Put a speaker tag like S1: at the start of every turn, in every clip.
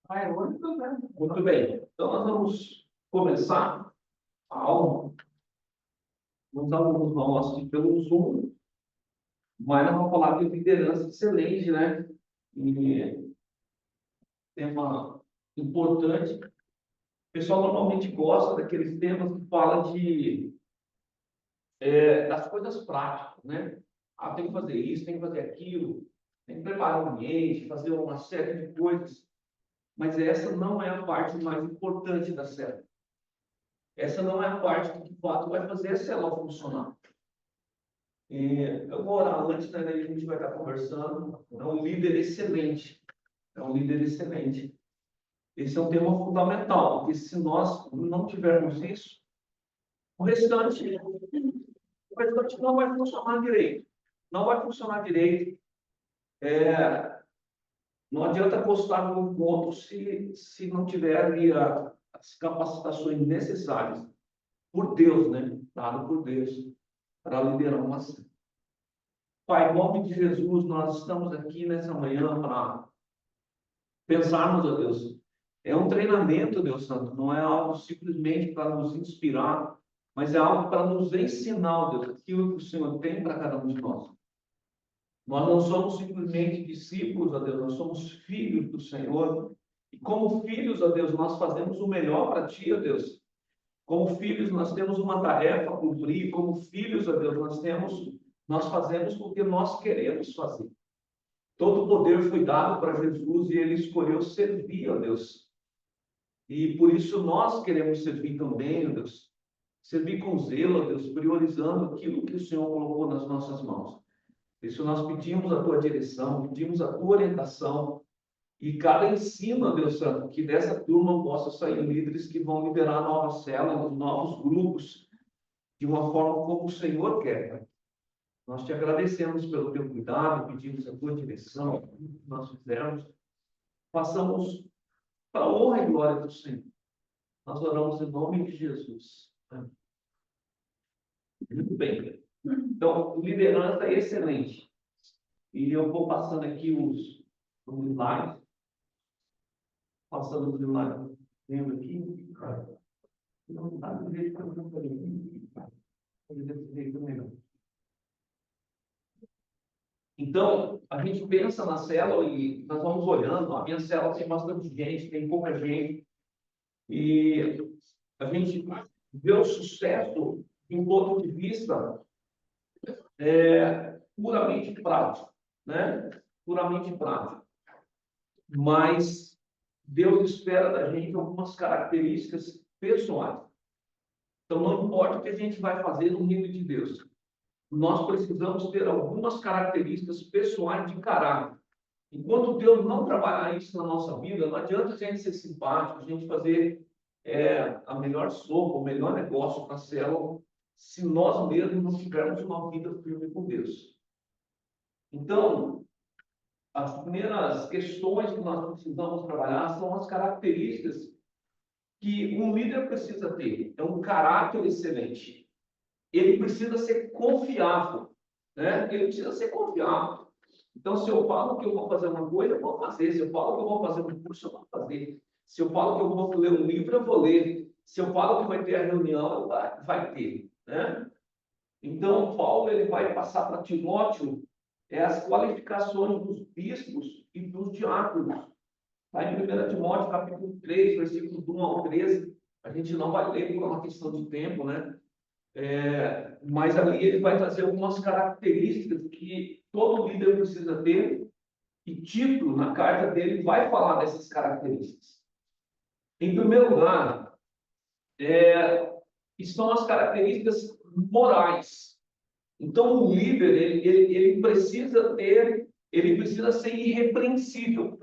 S1: Ah, é muito, né? Muito bem. Então, nós vamos começar a aula. Os alunos vão assistir pelo Zoom, mas nós vamos falar de liderança excelente, né? E tema importante. O pessoal normalmente gosta daqueles temas que falam das coisas práticas, né? Ah, tem que fazer isso, tem que fazer aquilo, tem que preparar o ambiente, fazer uma série de coisas. Mas essa não é a parte mais importante da célula. Essa não é a parte que, de fato, vai fazer a célula funcionar. E eu vou orar antes, né? Daí a gente vai estar conversando. É um líder excelente. É um líder excelente. Esse é um tema fundamental, porque se nós não tivermos isso, o restante não vai funcionar direito. Não vai funcionar direito. Não adianta apostar num ponto se não tiver ali as capacitações necessárias por Deus, né? Dado por Deus, para liderar uma ação. Pai, em nome de Jesus, nós estamos aqui nessa manhã para pensarmos, ó Deus. É um treinamento, Deus Santo, não é algo simplesmente para nos inspirar, mas é algo para nos ensinar, ó Deus, aquilo que o Senhor tem para cada um de nós. Nós não somos simplesmente discípulos, ó Deus, nós somos filhos do Senhor. E como filhos, ó Deus, nós fazemos o melhor para Ti, ó Deus. Como filhos, nós temos uma tarefa a cumprir. Como filhos, ó Deus, nós fazemos o que nós queremos fazer. Todo o poder foi dado para Jesus e Ele escolheu servir, ó Deus. E por isso nós queremos servir também, ó Deus. Servir com zelo, ó Deus, priorizando aquilo que o Senhor colocou nas nossas mãos. Por isso nós pedimos a Tua direção, pedimos a Tua orientação. E cada ensino, Deus Santo, que dessa turma possa sair líderes que vão liderar novas células, novos grupos, de uma forma como o Senhor quer, Pai. Nós te agradecemos pelo teu cuidado, pedimos a tua direção, tudo que nós fizermos, façamos para a honra e glória do Senhor. Nós oramos em nome de Jesus. Amém. Muito bem. Então, liderança é excelente. E eu vou passando aqui os slides. Passando os slides. Lembra aqui? Não dá do jeito que eu não falei. Desse jeito melhor. Então, a gente pensa na célula e nós vamos olhando. A minha célula tem bastante gente, tem pouca gente. E a gente vê o sucesso de um ponto de vista puramente prático, né? Puramente prático. Mas Deus espera da gente algumas características pessoais. Então, não importa o que a gente vai fazer no reino de Deus, nós precisamos ter algumas características pessoais de caráter. Enquanto Deus não trabalhar isso na nossa vida, não adianta a gente ser simpático, a gente fazer a melhor sopa, o melhor negócio para a célula, se nós mesmos não tivermos uma vida firme com Deus. Então, as primeiras questões que nós precisamos trabalhar são as características que um líder precisa ter. É um caráter excelente. Ele precisa ser confiável, né? Ele precisa ser confiável. Então, se eu falo que eu vou fazer uma coisa, eu vou fazer. Se eu falo que eu vou fazer um curso, eu vou fazer. Se eu falo que eu vou ler um livro, eu vou ler. Se eu falo que vai ter a reunião, vai ter, né? Então, Paulo ele vai passar para Timóteo as qualificações dos bispos e dos diáconos. Lá em 1 Timóteo, capítulo 3, versículos 1 ao 13, a gente não vai ler por uma questão de tempo, né? Mas ali ele vai trazer algumas características que todo líder precisa ter, e Tito, na carta dele, vai falar dessas características. Em primeiro lugar, estão as características morais. Então, o líder, ele precisa ser irrepreensível.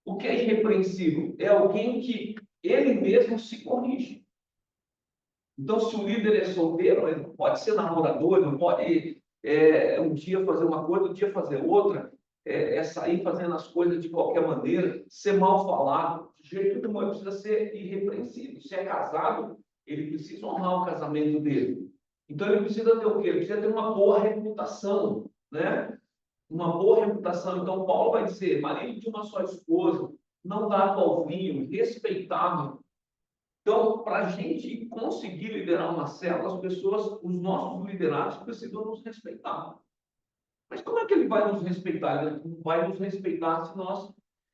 S1: O que é irrepreensível? É alguém que ele mesmo se corrige. Então, se o líder é solteiro, ele não pode ser namorador, ele não pode um dia fazer uma coisa, outro dia fazer outra, sair fazendo as coisas de qualquer maneira, ser mal falado, de jeito nenhum, ele precisa ser irrepreensível. Se é casado, ele precisa honrar o casamento dele. Então, ele precisa ter o quê? Ele precisa ter uma boa reputação, né? Uma boa reputação. Então, Paulo vai dizer, marido de uma só esposa, não dá palvinho, respeitável. Então, para a gente conseguir liderar uma célula, as pessoas, os nossos liderados precisam nos respeitar. Mas como é que ele vai nos respeitar? Ele não vai nos respeitar se nós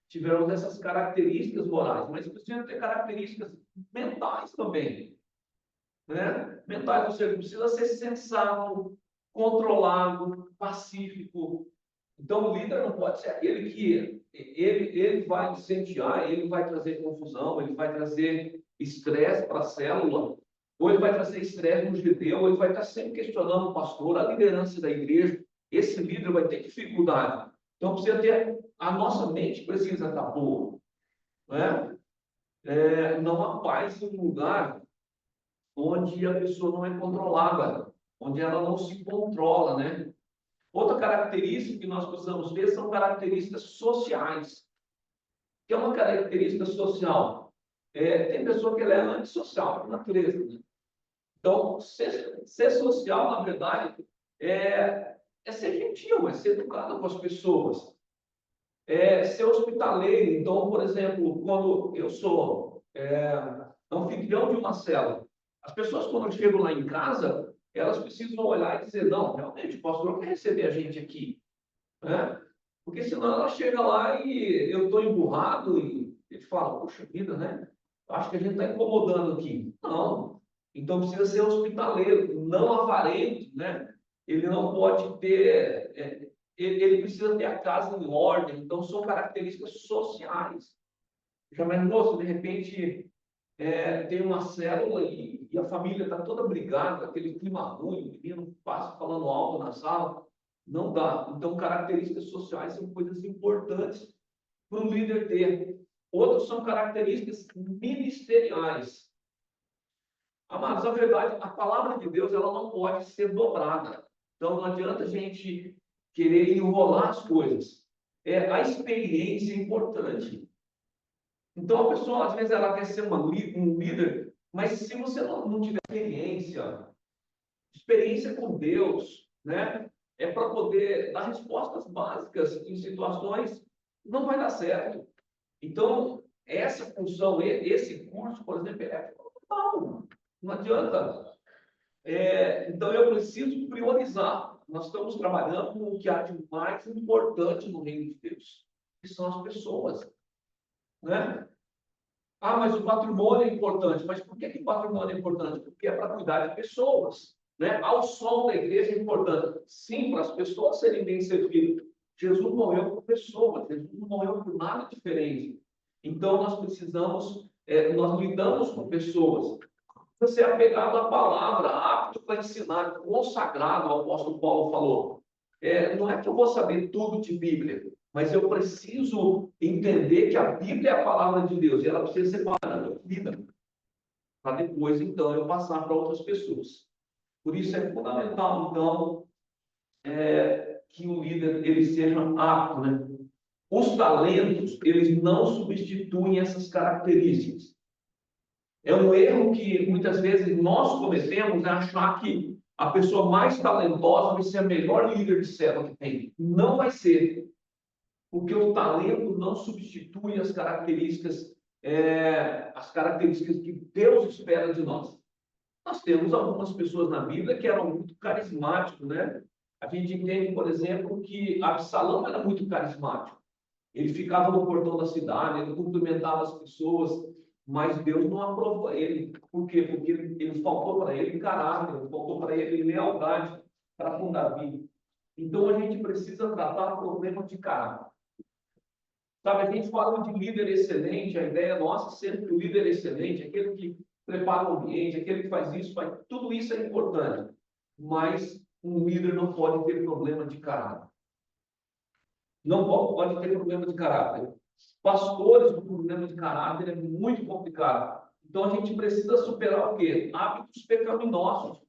S1: tivermos essas características morais, mas precisa ter características mentais também. Né? Mentais, você precisa ser sensato, controlado, pacífico. Então, o líder não pode ser aquele que ele vai incendiar, ele vai trazer confusão, ele vai trazer estresse para a célula, ou ele vai trazer estresse no judeu, ou ele vai estar sempre questionando o pastor, a liderança da igreja. Esse líder vai ter dificuldade. Então, precisa ter, a nossa mente precisa estar boa. Né? Não há paz em um lugar onde a pessoa não é controlada, onde ela não se controla, né? Outra característica que nós precisamos ter são características sociais. O que é uma característica social? Tem pessoa que ela é antissocial, por natureza. Né? Então, ser social, na verdade, é ser gentil, é ser educado com as pessoas, é ser hospitaleiro. Então, por exemplo, quando eu sou anfitrião de uma célula, as pessoas, quando chegam lá em casa, elas precisam olhar e dizer, não, realmente, o pastor quer receber a gente aqui. Né? Porque senão ela chega lá e eu estou emburrado e ele fala, poxa vida, né? Acho que a gente está incomodando aqui. Não. Então precisa ser hospitaleiro, não avarento, né? Ele não pode ter, ele precisa ter a casa em ordem. Então são características sociais. Já mais moço, de repente tem uma célula e a família está toda brigada, aquele clima ruim, o menino passa falando alto na sala. Não dá. Então, características sociais são coisas importantes para o líder ter. Outros são características ministeriais. Amados, a verdade, a palavra de Deus, ela não pode ser dobrada. Então, não adianta a gente querer enrolar as coisas. A experiência é importante. Então, a pessoa, às vezes, ela quer ser um líder, mas se você não tiver experiência com Deus, né? Para poder dar respostas básicas em situações, não vai dar certo. Então, essa função, esse curso, por exemplo, é fundamental. Não adianta. Então, eu preciso priorizar. Nós estamos trabalhando com o que há de mais importante no reino de Deus, que são as pessoas. Né? Ah, mas o patrimônio é importante. Mas por que o patrimônio é importante? Porque é para cuidar de pessoas. Né? Ao som da igreja é importante. Sim, para as pessoas serem bem servidas. Jesus morreu por pessoas. Jesus não morreu por nada diferente. Então, nós precisamos, nós lidamos com pessoas. Você é apegado à palavra, apto para ensinar, consagrado, o apóstolo Paulo falou. Não é que eu vou saber tudo de Bíblia, mas eu preciso entender que a Bíblia é a palavra de Deus e ela precisa ser palavra na minha vida, para depois, então, eu passar para outras pessoas. Por isso é fundamental, então, que o líder ele seja apto, né? Os talentos, eles não substituem essas características. É um erro que muitas vezes nós cometemos, é achar que a pessoa mais talentosa vai ser a melhor líder de célula que tem. Não vai ser. Porque o talento não substitui as características que Deus espera de nós. Nós temos algumas pessoas na Bíblia que eram muito carismáticos, né? A gente entende, por exemplo, que Absalão era muito carismático. Ele ficava no portão da cidade, ele cumprimentava as pessoas, mas Deus não aprovou ele. Por quê? Porque ele faltou para ele caráter, faltou para ele lealdade para com Davi. Então a gente precisa tratar o problema de caráter. Sabe, a gente fala de líder excelente, a ideia nossa é sempre que o líder excelente, aquele que prepara o ambiente, aquele que faz isso, tudo isso é importante. Mas um líder não pode ter problema de caráter. Não pode ter problema de caráter. Pastores com problema de caráter é muito complicado. Então a gente precisa superar o quê? Hábitos pecaminosos.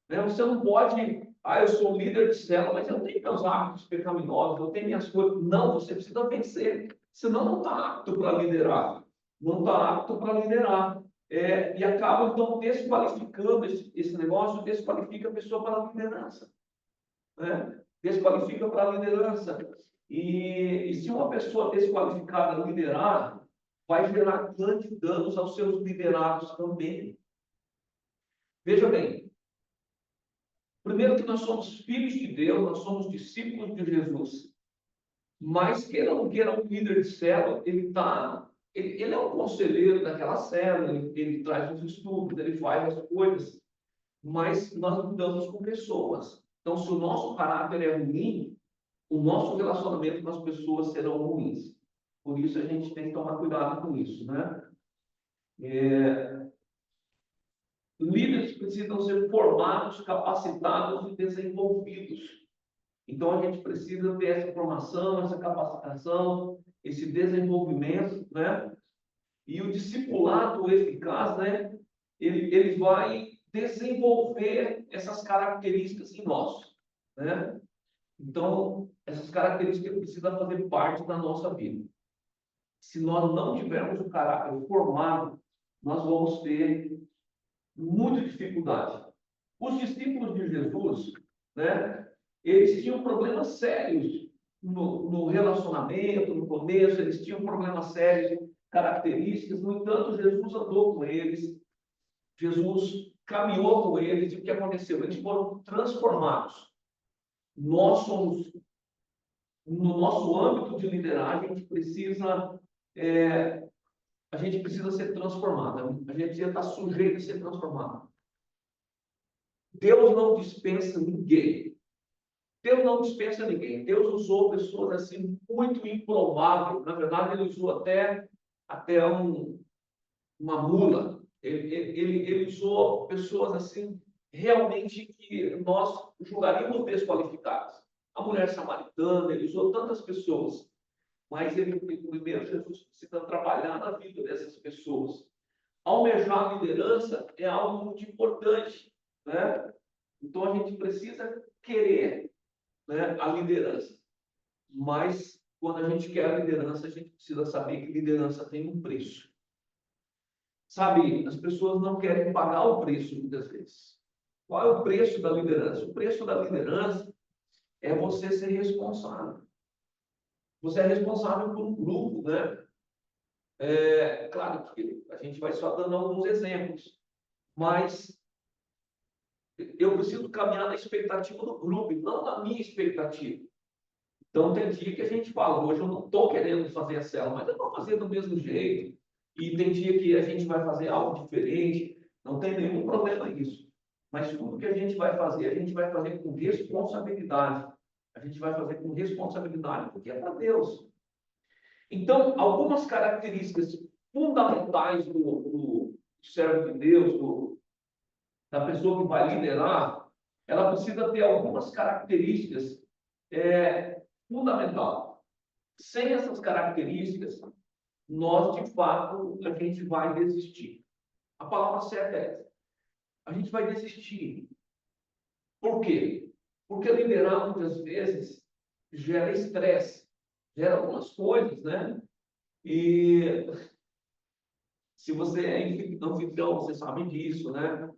S1: Né? Você não pode, eu sou líder de célula, mas eu tenho meus hábitos pecaminosos, eu tenho minhas coisas. Não, você precisa vencer. Senão não está apto para liderar. Não está apto para liderar. E acaba, então, desqualificando esse negócio, desqualifica a pessoa para a liderança. Né? Desqualifica para a liderança. E se uma pessoa desqualificada liderar, vai gerar grandes danos aos seus liderados também. Veja bem, primeiro que nós somos filhos de Deus, nós somos discípulos de Jesus. Mas, queira ou não queira, um líder de célula, ele é um conselheiro daquela célula, ele traz os estudos, ele faz as coisas, mas nós lidamos com pessoas. Então, se o nosso caráter é ruim, o nosso relacionamento com as pessoas serão ruins. Por isso, a gente tem que tomar cuidado com isso, né? Líderes precisam ser formados, capacitados e desenvolvidos. Então, a gente precisa ter essa formação, essa capacitação, esse desenvolvimento, né? E o discipulado eficaz, né? Ele vai desenvolver essas características em nós, né? Então, essas características precisam fazer parte da nossa vida. Se nós não tivermos o caráter formado, nós vamos ter muita dificuldade. Os discípulos de Jesus, né? Eles tinham problemas sérios no relacionamento, no começo, eles tinham problemas sérios, características. No entanto, Jesus andou com eles, Jesus caminhou com eles, e o que aconteceu? Eles foram transformados. Nós somos, no nosso âmbito de liderança, a gente precisa ser transformado, a gente precisa estar sujeito a ser transformado. Deus não dispensa ninguém. Deus não dispensa ninguém. Deus usou pessoas assim muito improváveis. Na verdade, ele usou até uma mula. Ele usou pessoas assim realmente que nós julgaríamos desqualificadas. A mulher samaritana, ele usou tantas pessoas. Mas primeiro Jesus precisa trabalhar na vida dessas pessoas. Almejar a liderança é algo muito importante, né? Então a gente precisa querer, né, a liderança. Mas quando a gente quer a liderança, a gente precisa saber que liderança tem um preço. Sabe, as pessoas não querem pagar o preço muitas vezes. Qual é o preço da liderança? O preço da liderança é você ser responsável. Você é responsável por um grupo, né? Claro que a gente vai só dando alguns exemplos, mas eu preciso caminhar na expectativa do grupo, e não na minha expectativa. Então, tem dia que a gente fala, hoje eu não estou querendo fazer a célula, mas eu vou fazer do mesmo jeito. E tem dia que a gente vai fazer algo diferente, não tem nenhum problema nisso. Mas tudo que a gente vai fazer com responsabilidade. A gente vai fazer com responsabilidade, porque é para Deus. Então, algumas características fundamentais do servo de Deus, da pessoa que vai liderar, ela precisa ter algumas características fundamentais. Sem essas características, nós, de fato, a gente vai desistir. A palavra certa é essa. A gente vai desistir. Por quê? Porque liderar, muitas vezes, gera estresse, gera algumas coisas, né? E se você é anfitrião, você sabe disso, né?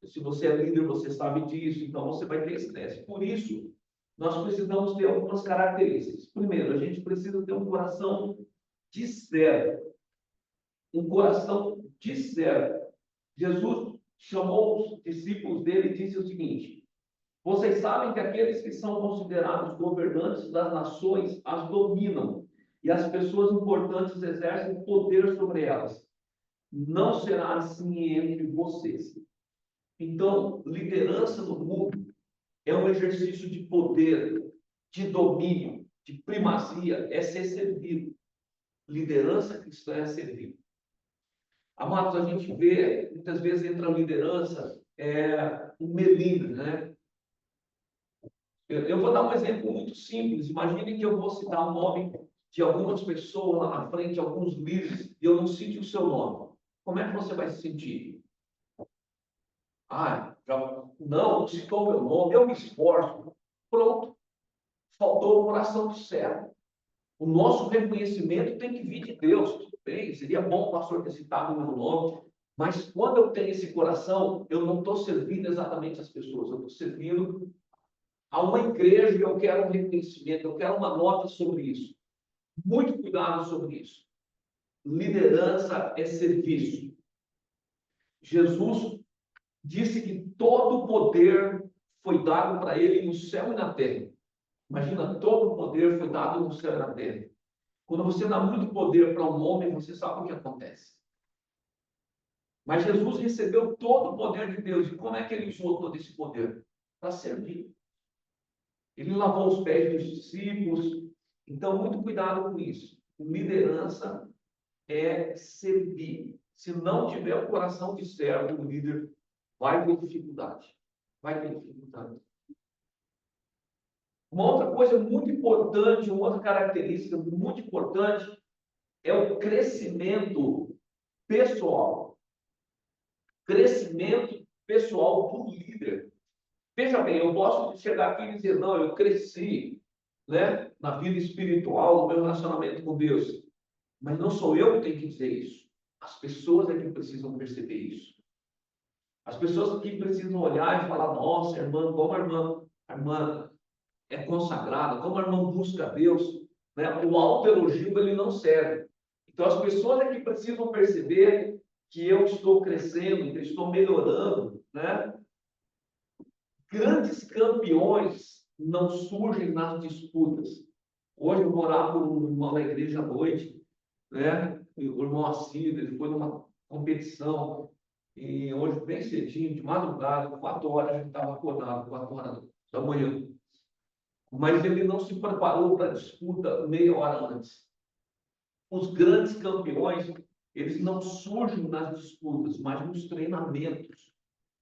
S1: Se você é líder, você sabe disso, então você vai ter estresse. Por isso, nós precisamos ter algumas características. Primeiro, a gente precisa ter um coração de servo. Um coração de servo. Jesus chamou os discípulos dele e disse o seguinte: vocês sabem que aqueles que são considerados governantes das nações as dominam, e as pessoas importantes exercem poder sobre elas. Não será assim entre vocês. Então, liderança no mundo é um exercício de poder, de domínio, de primazia, é ser servido. Liderança cristã é servir. Amados, a gente vê, muitas vezes entra a liderança, um melindre, né? Eu vou dar um exemplo muito simples. Imagine que eu vou citar o nome de algumas pessoas lá na frente, alguns líderes, e eu não cite o seu nome. Como é que você vai se sentir? Não citou meu nome, eu me esforço. Pronto. Faltou o coração do servo. O nosso reconhecimento tem que vir de Deus. Tudo bem, seria bom o pastor ter citado o meu nome, mas quando eu tenho esse coração, eu não estou servindo exatamente as pessoas, eu estou servindo a uma igreja e eu quero um reconhecimento, eu quero uma nota sobre isso. Muito cuidado sobre isso. Liderança é serviço. Jesus disse que todo o poder foi dado para ele no céu e na terra. Imagina, todo o poder foi dado no céu e na terra. Quando você dá muito poder para um homem, você sabe o que acontece. Mas Jesus recebeu todo o poder de Deus. E como é que ele usou todo esse poder? Para servir. Ele lavou os pés dos discípulos. Então, muito cuidado com isso. Liderança é servir. Se não tiver o coração de servo, o líder vai ter dificuldade. Vai ter dificuldade. Uma outra coisa muito importante, uma outra característica muito importante é o crescimento pessoal. Crescimento pessoal do líder. Veja bem, eu posso chegar aqui e dizer, não, eu cresci, né, na vida espiritual, no meu relacionamento com Deus. Mas não sou eu que tenho que dizer isso. As pessoas é que precisam perceber isso. As pessoas que precisam olhar e falar, nossa, irmã, como a irmã é consagrada, como a irmã busca a Deus, né? O autoelogio, ele não serve. Então, as pessoas é que precisam perceber que eu estou crescendo, que eu estou melhorando, né? Grandes campeões não surgem nas disputas. Hoje eu vou orar por um irmão da igreja à noite, né? O irmão Assis, ele foi numa competição, e hoje, bem cedinho, de madrugada, 4 horas, a gente estava acordado, 4 horas da manhã. Mas ele não se preparou para a disputa meia hora antes. Os grandes campeões, eles não surgem nas disputas, mas nos treinamentos.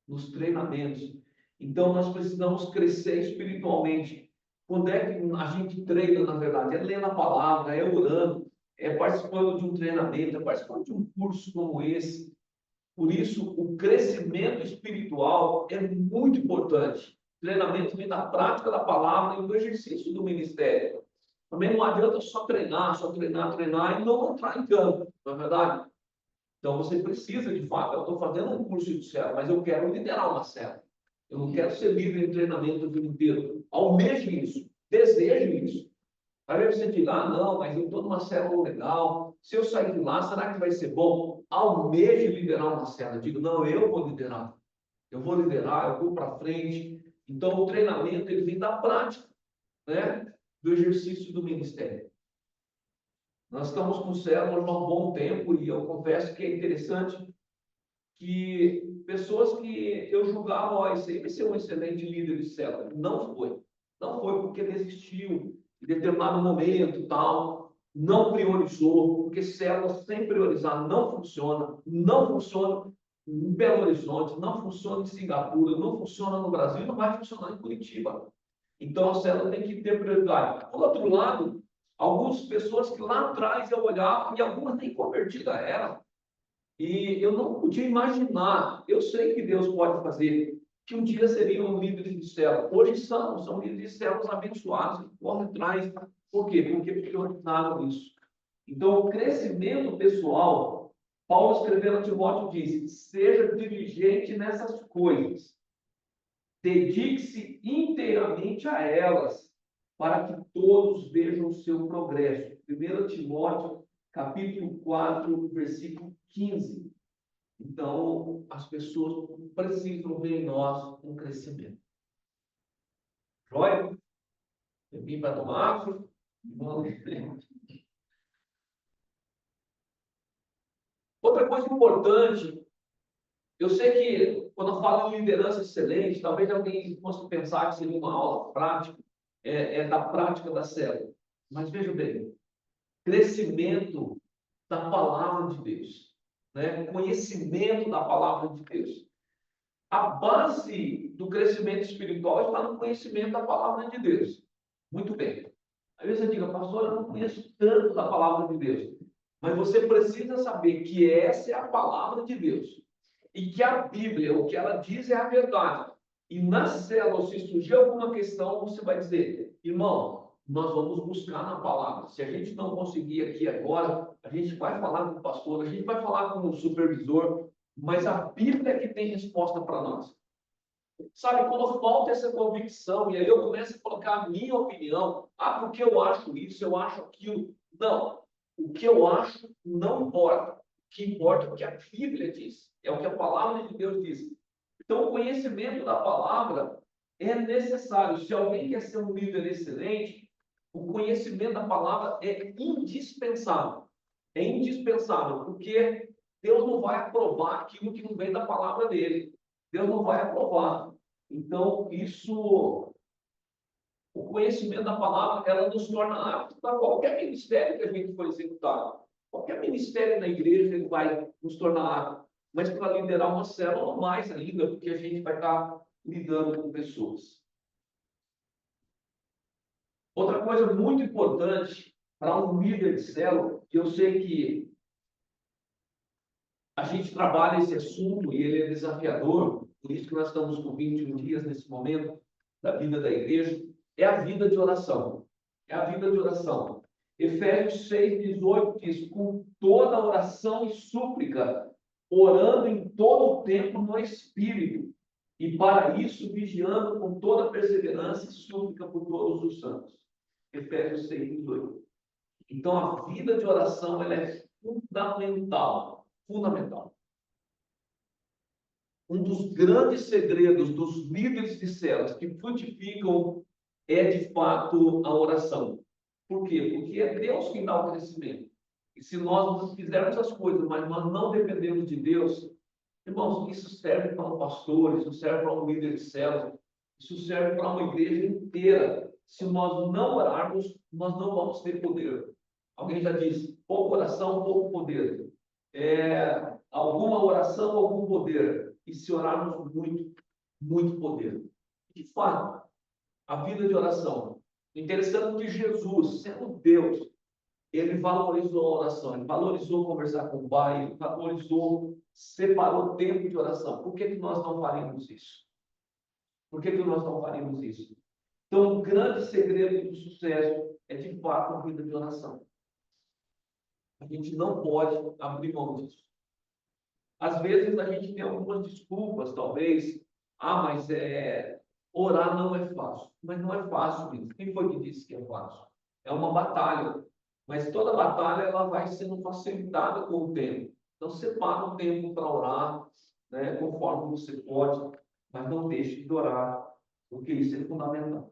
S1: Nos treinamentos. Então, nós precisamos crescer espiritualmente. Quando é que a gente treina, na verdade? É lendo a palavra, é orando, é participando de um treinamento, é participando de um curso como esse. Por isso, o crescimento espiritual é muito importante. Treinamento vem da prática da palavra e do exercício do ministério. Também não adianta só treinar e não entrar em campo, não é verdade? Então, você precisa, de fato, eu estou fazendo um curso de célula, mas eu quero liderar uma célula. Eu não quero ser líder em treinamento o dia inteiro. Almeje isso, deseje isso. Aí você diz, ah, não, mas eu estou numa célula legal. Se eu sair de lá, será que vai ser bom? Almeje liderar uma célula. Eu digo, não, eu vou liderar. Eu vou liderar, eu vou para frente. Então, o treinamento, ele vem da prática, né? Do exercício do ministério. Nós estamos com células há um bom tempo e eu confesso que é interessante que pessoas que eu julgava, ó, esse aí vai ser um excelente líder de célula. Não foi. Não foi porque desistiu em determinado momento e tal, não priorizou, porque célula sem priorizar não funciona, não funciona em Belo Horizonte, não funciona em Singapura, não funciona no Brasil, não vai funcionar em Curitiba. Então, a célula tem que ter prioridade. Por outro lado, algumas pessoas que lá atrás eu olhava e algumas nem convertida eram. E eu não podia imaginar, eu sei que Deus pode fazer, que um dia seriam líderes de célula. Hoje são líderes de células abençoados, que correm atrás. Por quê? Porque priorizaram isso. Então, o crescimento pessoal, Paulo escrevendo a Timóteo disse, seja diligente nessas coisas. Dedique-se inteiramente a elas, para que todos vejam o seu progresso. 1 Timóteo, capítulo 4, versículo 15. Então, as pessoas precisam ver em nós um crescimento. Joia? Eu vim para tomar água. Outra coisa importante, eu sei que quando eu falo em liderança excelente, talvez alguém possa pensar que seria uma aula prática, da prática da célula. Mas veja bem, crescimento da palavra de Deus, né? Conhecimento da palavra de Deus. A base do crescimento espiritual está no conhecimento da palavra de Deus. Muito bem. Às vezes você diga, pastor, eu não conheço tanto da palavra de Deus. Mas você precisa saber que essa é a palavra de Deus. E que a Bíblia, o que ela diz é a verdade. E na célula, se surgir alguma questão, você vai dizer, irmão, nós vamos buscar na palavra. Se a gente não conseguir aqui agora, a gente vai falar com o pastor, a gente vai falar com o supervisor, mas a Bíblia é que tem resposta para nós. Sabe, quando falta essa convicção, e aí eu começo a colocar a minha opinião, porque eu acho isso, eu acho aquilo. Não, o que eu acho não importa. O que importa é o que a Bíblia diz, é o que a palavra de Deus diz. Então, o conhecimento da palavra é necessário. Se alguém quer ser um líder excelente, o conhecimento da palavra é indispensável. É indispensável, porque Deus não vai aprovar aquilo que não vem da palavra dele. Deus não vai aprovar. Então, isso, o conhecimento da palavra, ela nos torna aptos para qualquer ministério que a gente for executar. Qualquer ministério na igreja, ele vai nos tornar aptos. Mas para liderar uma célula, mais ainda, porque a gente vai estar lidando com pessoas. Outra coisa muito importante para um líder de célula, que eu sei que a gente trabalha esse assunto e ele é desafiador, por isso que nós estamos com 21 dias nesse momento da vida da igreja, é a vida de oração. É a vida de oração. Efésios 6:18 diz: com toda oração e súplica, orando em todo o tempo no Espírito, e para isso vigiando com toda perseverança e súplica por todos os santos. Efésios 6:18. Então, a vida de oração ela é fundamental. Fundamental. Um dos grandes segredos dos líderes de células que frutificam é, de fato, a oração. Por quê? Porque é Deus quem dá o crescimento. E se nós fizermos as coisas, mas nós não dependemos de Deus, irmãos, isso serve para um pastor, isso serve para um líder de célula, isso serve para uma igreja inteira. Se nós não orarmos, nós não vamos ter poder. Alguém já disse, pouca oração, pouco poder. Alguma oração, algum poder. E se orarmos muito, muito poder. De fato, a vida de oração. Interessante que Jesus, sendo Deus, ele valorizou a oração, ele valorizou conversar com o Pai, ele valorizou, separou tempo de oração. Por que nós não faríamos isso? Por que nós não faríamos isso? Então, o grande segredo do sucesso é, de fato, a vida de oração. A gente não pode abrir mão disso. Às vezes, a gente tem algumas desculpas, talvez. Mas orar não é fácil. Mas não é fácil mesmo. Quem foi que disse que é fácil? É uma batalha. Mas toda batalha ela vai sendo facilitada com o tempo. Então, separa um tempo para orar, né, conforme você pode, mas não deixe de orar, porque isso é fundamental.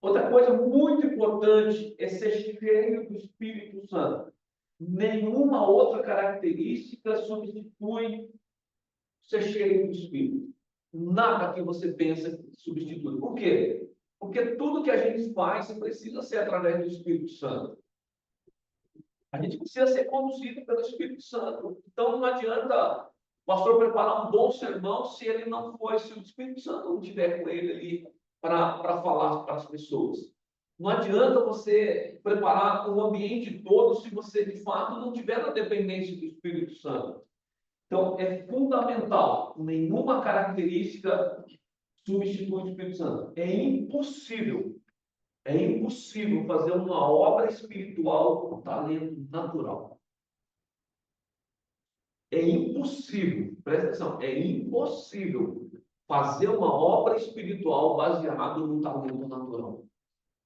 S1: Outra coisa muito importante é ser cheio do Espírito Santo. Nenhuma outra característica substitui ser cheio do Espírito. Nada que você pensa substitui. Por quê? Porque tudo que a gente faz precisa ser através do Espírito Santo. A gente precisa ser conduzido pelo Espírito Santo. Então, não adianta o pastor preparar um bom sermão se ele não for, se o Espírito Santo não estiver com ele ali para falar para as pessoas. Não adianta você preparar o ambiente todo se você, de fato, não tiver na dependência do Espírito Santo. Então, é fundamental. Nenhuma característica substitui o Espírito Santo. É impossível fazer uma obra espiritual com talento natural. É impossível, presta atenção, é impossível fazer uma obra espiritual baseada no talento natural.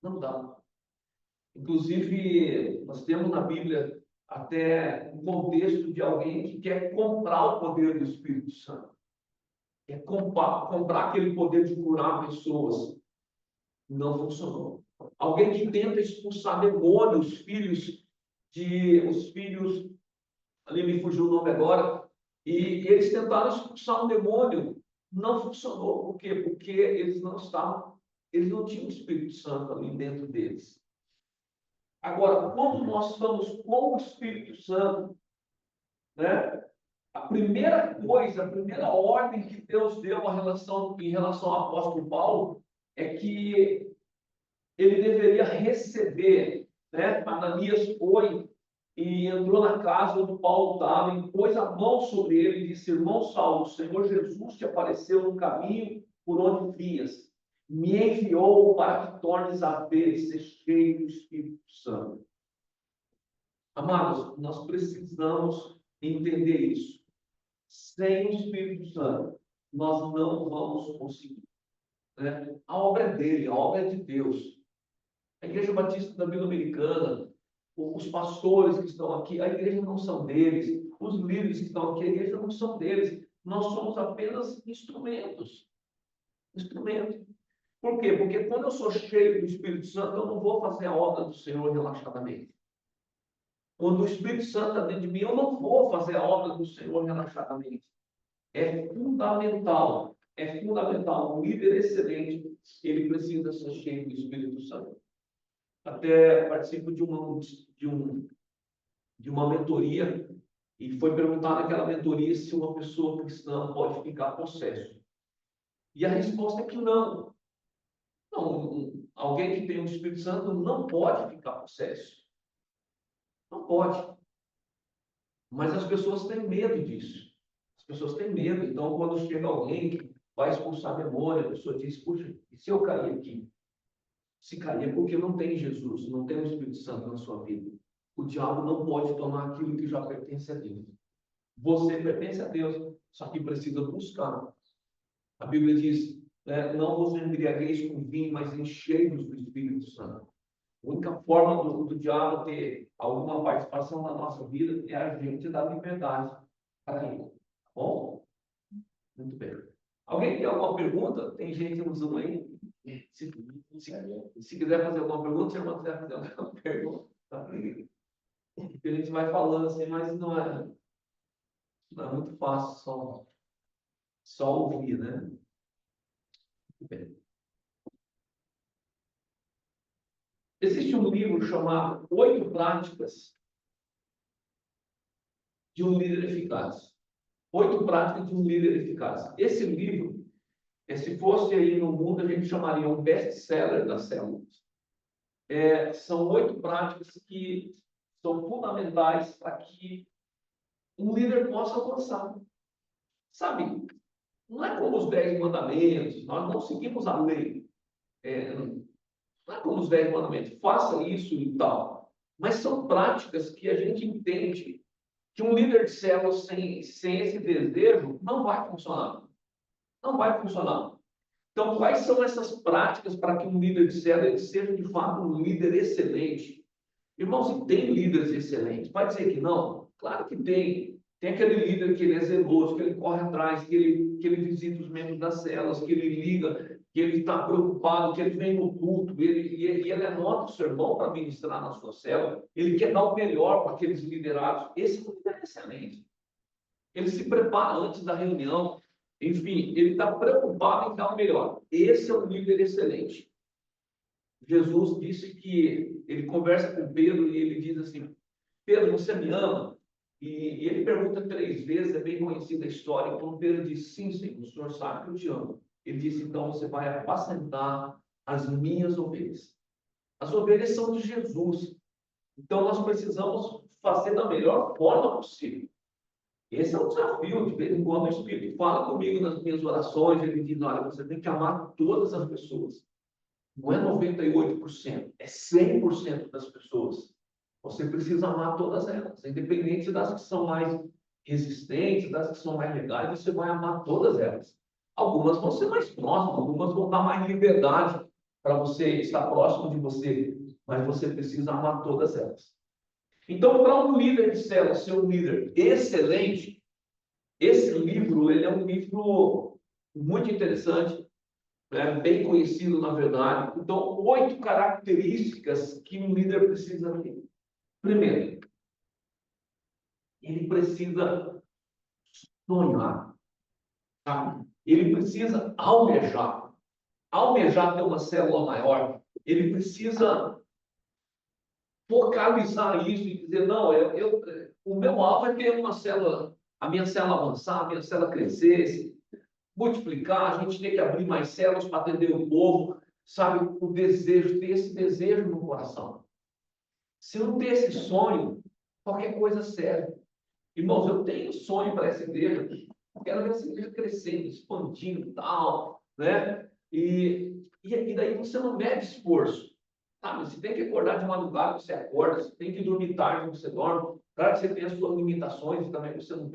S1: Não dá. Inclusive, nós temos na Bíblia até um contexto de alguém que quer comprar o poder do Espírito Santo. Quer comprar aquele poder de curar pessoas. Não funcionou. Alguém que tenta expulsar demônios, os filhos, ali me fugiu o nome agora, e eles tentaram expulsar um demônio, não funcionou. Por quê? Porque eles não tinham o Espírito Santo ali dentro deles. Agora, quando nós estamos com o Espírito Santo, né? A primeira coisa, a primeira ordem que Deus deu em relação ao apóstolo Paulo é que ele deveria receber, né? Ananias foi e entrou na casa onde Paulo estava e pôs a mão sobre ele e disse: irmão Saulo, o Senhor Jesus te apareceu no caminho por onde vias. Me enviou para que tornes a ver e ser cheio do Espírito Santo. Amados, nós precisamos entender isso. Sem o Espírito Santo, nós não vamos conseguir, né? A obra é dele, a obra é de Deus. A Igreja Batista da Vila Americana, os pastores que estão aqui, a igreja não são deles, os líderes que estão aqui, a igreja não são deles. Nós somos apenas instrumentos. Instrumentos. Por quê? Porque quando eu sou cheio do Espírito Santo, eu não vou fazer a obra do Senhor relaxadamente. Quando o Espírito Santo está dentro de mim, eu não vou fazer a obra do Senhor relaxadamente. É fundamental. Um líder excelente, ele precisa ser cheio do Espírito Santo. Até participo de uma mentoria e foi perguntado naquela mentoria se uma pessoa cristã pode ficar possesso. E a resposta é que não. Não, alguém que tem o Espírito Santo não pode ficar possesso. Não pode. Mas as pessoas têm medo disso. As pessoas têm medo. Então, quando chega alguém que vai expulsar a memória, a pessoa diz, puxa, e se eu cair aqui? Se cair é porque não tem Jesus, não tem o Espírito Santo na sua vida. O diabo não pode tomar aquilo que já pertence a Deus. Você pertence a Deus, só que precisa buscar. A Bíblia diz, né, não vos embriagueis com vinho, mas enchei-vos do Espírito Santo. A única forma do diabo ter alguma participação na nossa vida é a gente dar liberdade para ele. Tá bom? Muito bem. Alguém tem alguma pergunta? Tem gente no Zoom aí? Se quiser fazer alguma pergunta, se a irmã quiser fazer alguma pergunta, tá? Porque a gente vai falando assim, mas não é muito fácil só ouvir, né? Muito bem. Existe um livro chamado 8 Práticas de um Líder Eficaz. 8 Práticas de um Líder Eficaz. Esse livro, se fosse aí no mundo, a gente chamaria um best-seller das células. São 8 práticas que são fundamentais para que um líder possa avançar. Sabe, não é como os 10 mandamentos, nós não seguimos a lei. Não é como os 10 mandamentos, faça isso e tal. Mas são práticas que a gente entende que um líder de célula sem esse desejo não vai funcionar. Não vai funcionar. Então, quais são essas práticas para que um líder de célula ele seja, de fato, um líder excelente? Irmãos, e tem líderes excelentes? Vai dizer que não? Claro que tem. Tem aquele líder que ele é zeloso, que ele corre atrás, que ele visita os membros das células, que ele liga, que ele está preocupado, que ele vem no culto, ele anota o sermão para ministrar na sua célula, ele quer dar o melhor para aqueles liderados. Esse é um líder excelente. Ele se prepara antes da reunião, enfim, ele está preocupado em dar o melhor. Esse é um líder excelente. Jesus disse que ele conversa com Pedro e ele diz assim, Pedro, você me ama? E ele pergunta 3 vezes, é bem conhecida a história, quando Pedro diz, sim, Senhor, o Senhor sabe que eu te amo. Ele disse, então você vai apacentar as minhas ovelhas. As ovelhas são de Jesus. Então nós precisamos fazer da melhor forma possível. Esse é o desafio. De vez em quando o Espírito fala comigo nas minhas orações, ele diz, olha, você tem que amar todas as pessoas. Não é 98%, é 100% das pessoas. Você precisa amar todas elas, independente das que são mais resistentes, das que são mais legais, você vai amar todas elas. Algumas vão ser mais próximas, algumas vão dar mais liberdade para você estar próximo de você, mas você precisa amar todas elas. Então, para um líder de célula ser um líder excelente, esse livro ele é um livro muito interessante, bem conhecido, na verdade. Então, 8 características que um líder precisa ter. Primeiro, ele precisa sonhar. Tá? Ele precisa almejar. Almejar ter uma célula maior. Ele precisa focalizar isso e dizer, não, o meu alvo é ter uma célula, a minha célula avançar, a minha célula crescer, multiplicar, a gente tem que abrir mais células para atender o povo, sabe, o desejo, ter esse desejo no coração. Se não ter esse sonho, qualquer coisa serve. Irmãos, eu tenho sonho para essa igreja, eu quero ver essa igreja crescendo, expandindo e tal, né? E daí você não mede esforço. Sabe? Você tem que acordar de madrugada, você acorda, você tem que dormir tarde, você dorme. Claro que você tem as suas limitações, também você não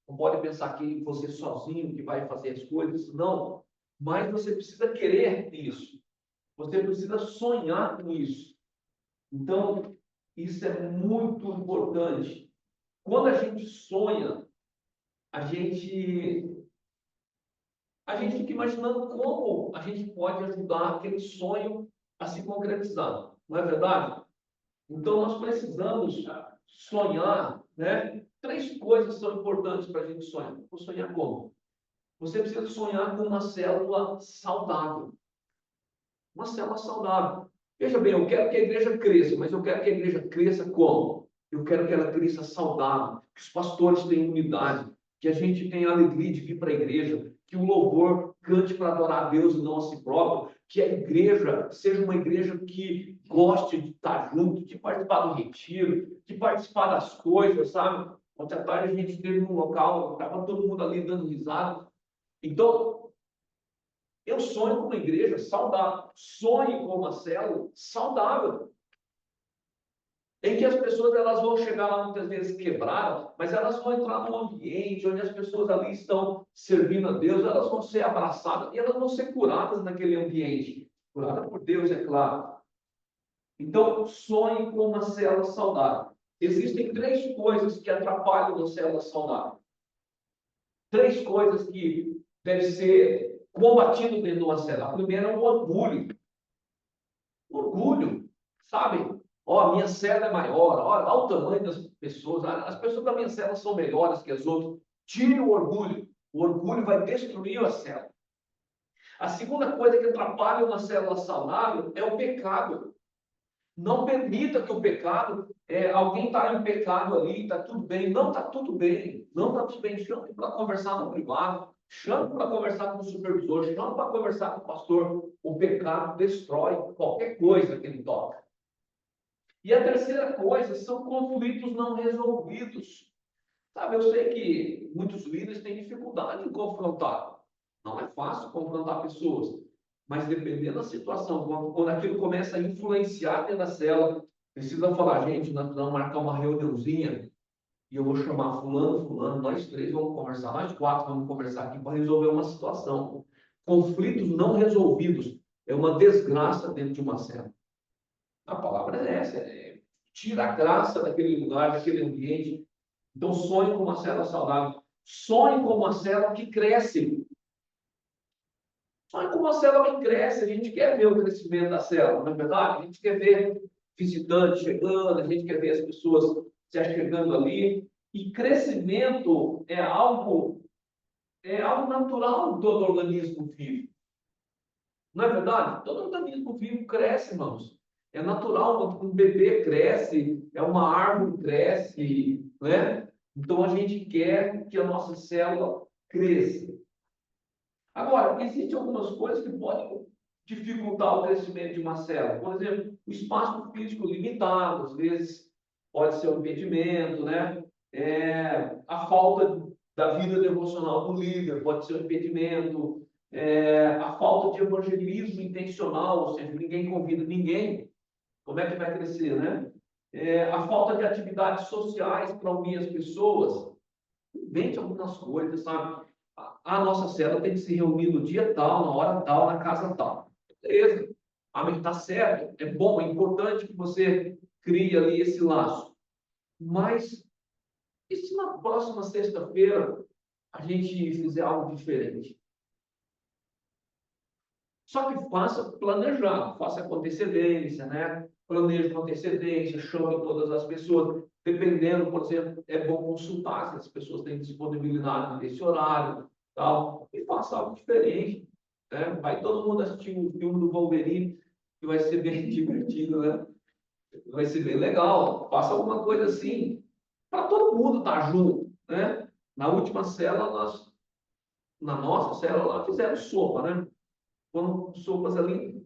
S1: Não pode pensar que você sozinho que vai fazer as coisas, não. Mas você precisa querer isso. Você precisa sonhar com isso. Então, isso é muito importante. Quando a gente sonha, a gente fica imaginando como a gente pode ajudar aquele sonho a se concretizar. Não é verdade? Então, nós precisamos sonhar, né? 3 coisas são importantes para a gente sonhar. Vou sonhar como? Você precisa sonhar com uma célula saudável. Uma célula saudável. Veja bem, eu quero que a igreja cresça, mas eu quero que a igreja cresça como? Eu quero que ela cresça saudável, que os pastores tenham unidade, que a gente tenha a alegria de vir para a igreja, que o louvor cante para adorar a Deus e não a si próprio, que a igreja seja uma igreja que goste de estar junto, de participar do retiro, de participar das coisas, sabe? Ontem à tarde a gente esteve num local, estava todo mundo ali dando risada. Então, eu sonho com uma igreja saudável, sonho com uma célula saudável, em que as pessoas elas vão chegar lá muitas vezes quebradas, mas elas vão entrar num ambiente onde as pessoas ali estão servindo a Deus, elas vão ser abraçadas e elas vão ser curadas naquele ambiente, curadas por Deus, é claro. Então, sonhe com uma célula saudável. Existem 3 coisas que atrapalham uma célula saudável. 3 coisas que devem ser combatidas dentro de uma célula. A primeira é o orgulho. Orgulho, sabe? Ó, a minha célula é maior, olha o tamanho das pessoas, as pessoas da minha célula são melhores que as outras. Tire o orgulho. O orgulho vai destruir a célula. A segunda coisa que atrapalha uma célula saudável é o pecado. Não permita que o pecado, alguém está em pecado ali, está tudo bem. Não está tudo bem. Não está tudo bem. Chame para conversar no privado. Chame para conversar com o supervisor. Chame para conversar com o pastor. O pecado destrói qualquer coisa que ele toca. E a terceira coisa são conflitos não resolvidos. Sabe, eu sei que muitos líderes têm dificuldade em confrontar. Não é fácil confrontar pessoas. Mas dependendo da situação, quando aquilo começa a influenciar dentro da célula, precisa falar, gente, nós vamos marcar uma reuniãozinha e eu vou chamar fulano, fulano, nós 3 vamos conversar, nós 4 vamos conversar aqui para resolver uma situação. Conflitos não resolvidos é uma desgraça dentro de uma célula. A palavra é essa, tira a graça daquele lugar, daquele ambiente. Então, sonhe com uma célula saudável. Sonhe com uma célula que cresce. Sonhe com uma célula que cresce. A gente quer ver o crescimento da célula, não é verdade? A gente quer ver visitantes chegando, a gente quer ver as pessoas se chegando ali. E crescimento é algo natural em todo organismo vivo. Não é verdade? Todo organismo vivo cresce, irmãos. É natural, um bebê cresce, é uma árvore cresce, né? Então a gente quer que a nossa célula cresça. Agora, existem algumas coisas que podem dificultar o crescimento de uma célula. Por exemplo, o espaço físico limitado, às vezes pode ser um impedimento, né? A falta da vida devocional do líder pode ser um impedimento. A falta de evangelismo intencional, ou seja, ninguém convida ninguém, como é que vai crescer, né? A falta de atividades sociais para unir as pessoas, invente algumas coisas, sabe? A nossa célula tem que se reunir no dia tal, na hora tal, na casa tal. Beleza. Amém, está certo, é bom, é importante que você crie ali esse laço. Mas, e se na próxima sexta-feira a gente fizer algo diferente? Só que faça planejado, faça com antecedência, né? Planeje com antecedência, chame todas as pessoas. Dependendo, por exemplo, é bom consultar se as pessoas têm disponibilidade nesse horário, tal, e faça algo diferente, né? Vai todo mundo assistir o filme do Wolverine, que vai ser bem divertido, né? Vai ser bem legal. Faça alguma coisa assim, para todo mundo estar junto, né? Na última célula, na nossa célula, nós fizemos sopa, né? Foram sopas ali.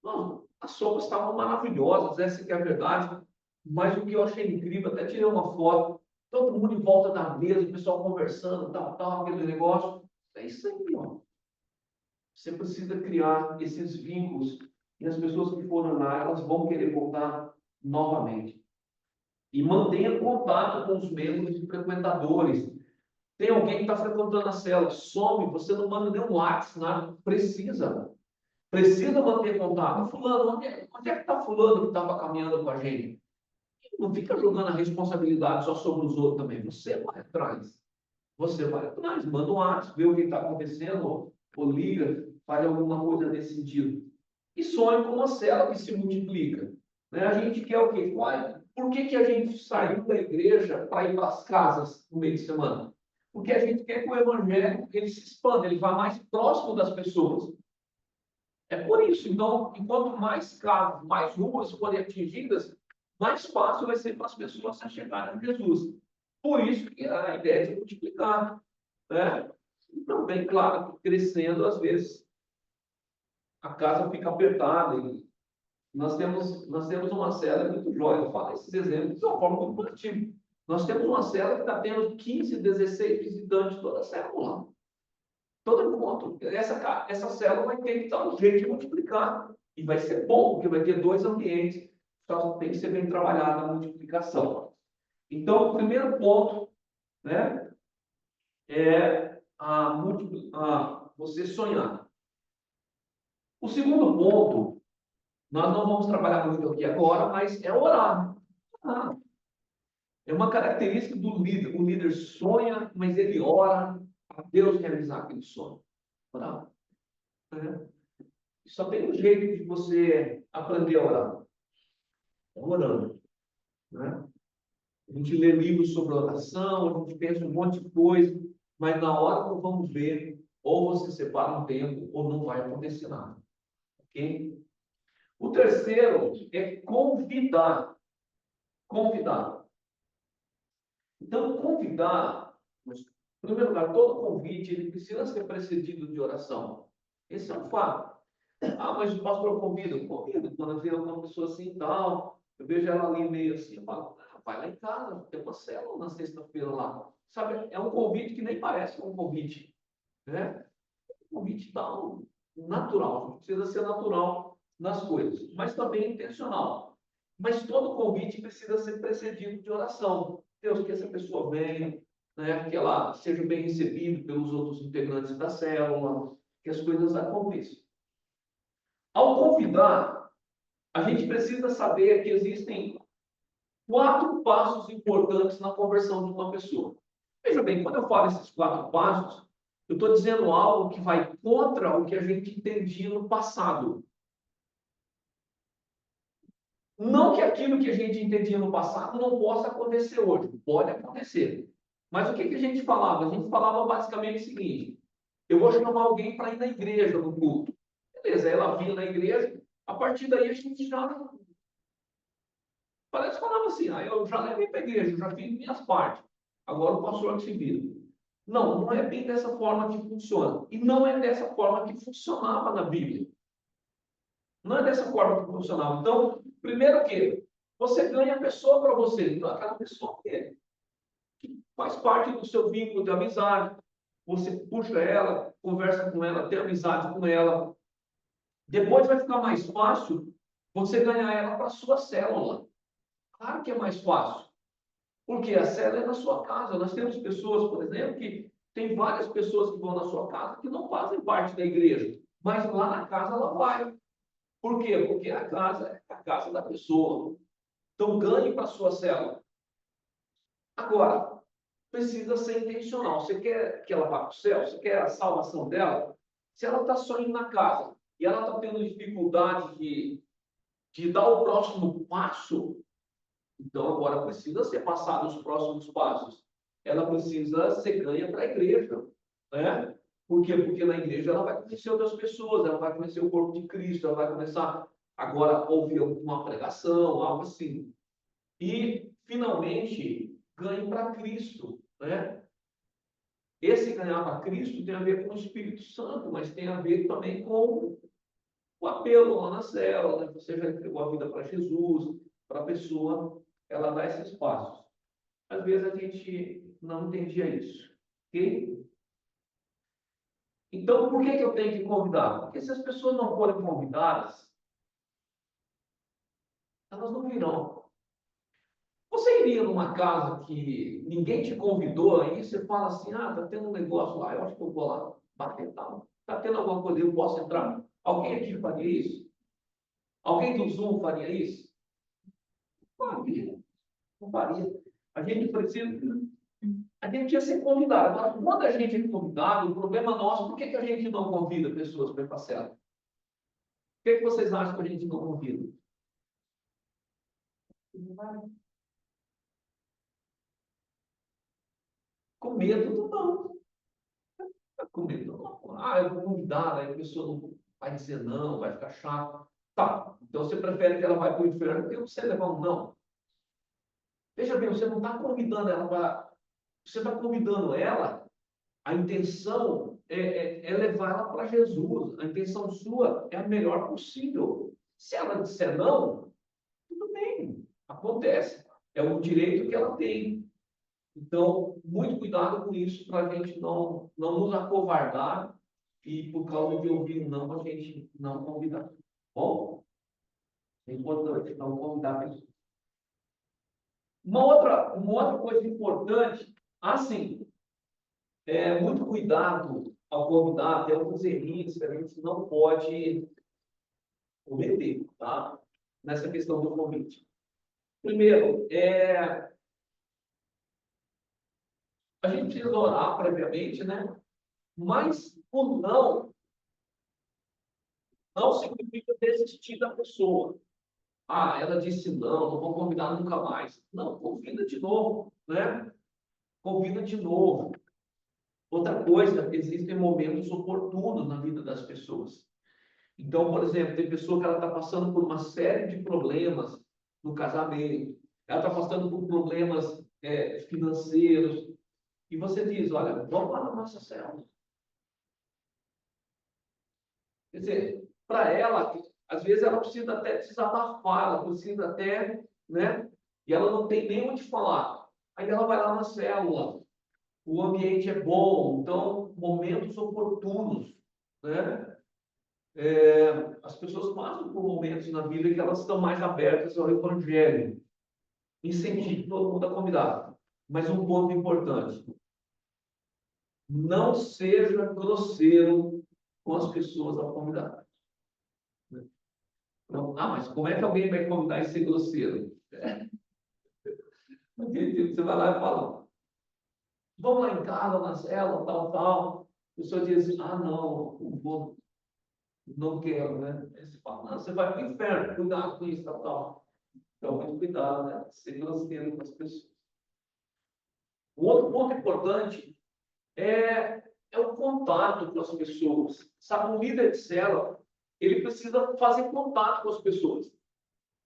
S1: Não, as sopas estavam maravilhosas, essa que é a verdade. Mas o que eu achei incrível, até tirei uma foto, todo mundo em volta da mesa, o pessoal conversando, tal, aquele negócio. É isso aí, ó. Você precisa criar esses vínculos e as pessoas que foram lá, elas vão querer voltar novamente. E mantenha contato com os membros e frequentadores. Tem alguém que está frequentando a célula, some, você não manda nenhum WhatsApp, nada. Precisa manter contato. Fulano, onde é que está fulano que estava caminhando com a gente? Não fica jogando a responsabilidade só sobre os outros também. Você vai atrás. Você vai atrás, manda um WhatsApp, vê o que está acontecendo, ou liga, faz alguma coisa nesse sentido. E sonha com uma célula que se multiplica. Né? A gente quer o quê? Por que a gente saiu da igreja para ir para as casas no meio de semana? Porque a gente quer que o evangelho ele se expanda, ele vá mais próximo das pessoas. É por isso. Então, enquanto mais casas, mais ruas forem atingidas, mais fácil vai ser para as pessoas se chegarem a Jesus. Por isso que a ideia é de multiplicar. Né? Então, bem claro, crescendo, às vezes, a casa fica apertada. E nós temos uma célula muito jóia. Eu falo esses exemplos de uma forma muito positiva. Nós temos uma célula que está tendo 15, 16 visitantes toda a célula. Todo encontro. Essa célula vai ter que dar um jeito de multiplicar. E vai ser bom, porque vai ter 2 ambientes. Só tem que ser bem trabalhada a multiplicação. Então, o primeiro ponto, né, é você sonhar. O segundo ponto, nós não vamos trabalhar muito aqui agora, mas é orar. É uma característica do líder. O líder sonha, mas ele ora para Deus realizar aquele sonho. Orar. Né? Só tem um jeito de você aprender a orar. É orando. Né? A gente lê livros sobre oração, a gente pensa um monte de coisa, mas na hora que vamos ver, ou você separa um tempo, ou não vai acontecer nada. Ok? O terceiro é convidar. Convidar. Então, convidar, em primeiro lugar, todo convite ele precisa ser precedido de oração. Esse é um fato. Ah, mas o pastor convida. Convido. Quando eu vejo uma pessoa assim e tal, eu vejo ela ali meio assim, eu falo, vai lá em casa, tem uma célula na sexta-feira lá. Sabe, é um convite que nem parece um convite. Né? Um convite tal, natural. Precisa ser natural nas coisas, mas também intencional. Mas todo convite precisa ser precedido de oração. Deus, que essa pessoa venha, né? Que ela seja bem recebida pelos outros integrantes da célula, que as coisas aconteçam. Ao convidar, a gente precisa saber que existem 4 passos importantes na conversão de uma pessoa. Veja bem, quando eu falo esses 4 passos, eu estou dizendo algo que vai contra o que a gente entendia no passado. Não que aquilo que a gente entendia no passado não possa acontecer hoje. Pode acontecer. Mas o que a gente falava? A gente falava basicamente o seguinte: eu vou chamar alguém para ir na igreja, no culto. Beleza, ela vinha na igreja, a partir daí a gente já. Parece que falava assim: eu já levei para a igreja, eu já fiz minhas partes. Agora o pastor que se vira. Não, não é bem dessa forma que funciona. E não é dessa forma que funcionava na Bíblia. Não é dessa forma que funcionava. Então, primeiro que você ganha a pessoa para você, então aquela pessoa que faz parte do seu vínculo de amizade. Você puxa ela, conversa com ela, tem amizade com ela. Depois vai ficar mais fácil você ganhar ela para a sua célula. Claro que é mais fácil, porque a célula é na sua casa. Nós temos pessoas, por exemplo, que tem várias pessoas que vão na sua casa que não fazem parte da igreja, mas lá na casa ela vai. Por quê? Porque a casa é a casa da pessoa. Então, ganhe para a sua célula. Agora, precisa ser intencional. Você quer que ela vá para o céu? Você quer a salvação dela? Se ela está só indo na casa e ela está tendo dificuldade de dar o próximo passo, então agora precisa ser passado os próximos passos. Ela precisa ser ganha para a igreja. Né? Por quê? Porque na igreja ela vai conhecer outras pessoas, ela vai conhecer o corpo de Cristo, ela vai começar agora a ouvir uma pregação, algo assim. E, finalmente, ganhe para Cristo. Né? Esse ganhar para Cristo tem a ver com o Espírito Santo, mas tem a ver também com o apelo lá na célula. Né? Você já entregou a vida para Jesus, para a pessoa, ela dá esses passos. Às vezes a gente não entendia isso. Ok? Então, por que eu tenho que convidar? Porque se as pessoas não forem convidadas, elas não virão. Você iria numa casa que ninguém te convidou, aí você fala assim, ah, tá tendo um negócio lá, eu acho que eu vou lá bater tal. Tá tendo alguma coisa, eu posso entrar? Alguém aqui faria isso? Alguém do Zoom faria isso? Não faria, não faria. A gente precisa, a gente ia ser convidado. Agora, quando a gente é convidado, o problema nosso, por que que a gente não convida pessoas para ir para a cela? Por que que vocês acham que a gente não convida? Com medo do não. Com medo do não. Ah, eu vou convidar, aí a pessoa não vai dizer não, vai ficar chato. Tá, então você prefere que ela vá para o inferno do que você levar um não. Veja bem, você não está convidando ela para. Você está convidando ela, a intenção é levá-la para Jesus. A intenção sua é a melhor possível. Se ela disser não, tudo bem, acontece. É o direito que ela tem. Então, muito cuidado com isso para a gente não nos acovardar e, por causa de ouvir um não, a gente não convidar. Bom, é importante não convidar pessoas. Uma outra coisa importante, assim, muito cuidado ao convidar, tem alguns erros que a gente não pode cometer, tá? Nessa questão do convite. Primeiro, a gente precisa orar previamente, né? Mas o não significa desistir da pessoa. Ah, ela disse não vou convidar nunca mais. Não, convida de novo, né? Convida de novo. Outra coisa, existem momentos oportunos na vida das pessoas. Então, por exemplo, tem pessoa que ela está passando por uma série de problemas no casamento, ela está passando por problemas financeiros, e você diz, olha, vamos lá na nossa célula. Quer dizer, para ela, às vezes ela precisa até desabafar, ela precisa até, né? E ela não tem nem onde falar. Aí ela vai lá na célula, o ambiente é bom, então, momentos oportunos, né? As pessoas passam por momentos na vida que elas estão mais abertas ao evangelho. Incentive todo mundo a convidar. Mas um ponto importante: não seja grosseiro com as pessoas ao convidar. Então, mas como é que alguém vai convidar e ser grosseiro? Você vai lá e fala, vamos lá em casa, na cela, tal, tal. A pessoa diz, não, não vou, não quero, né? Aí você fala, não, você vai para o inferno, cuidado com isso, tal, tal. Então, muito cuidado, né? Ser grosseiro com as pessoas. Um outro ponto importante é o contato com as pessoas. Sabe, um líder de célula, ele precisa fazer contato com as pessoas.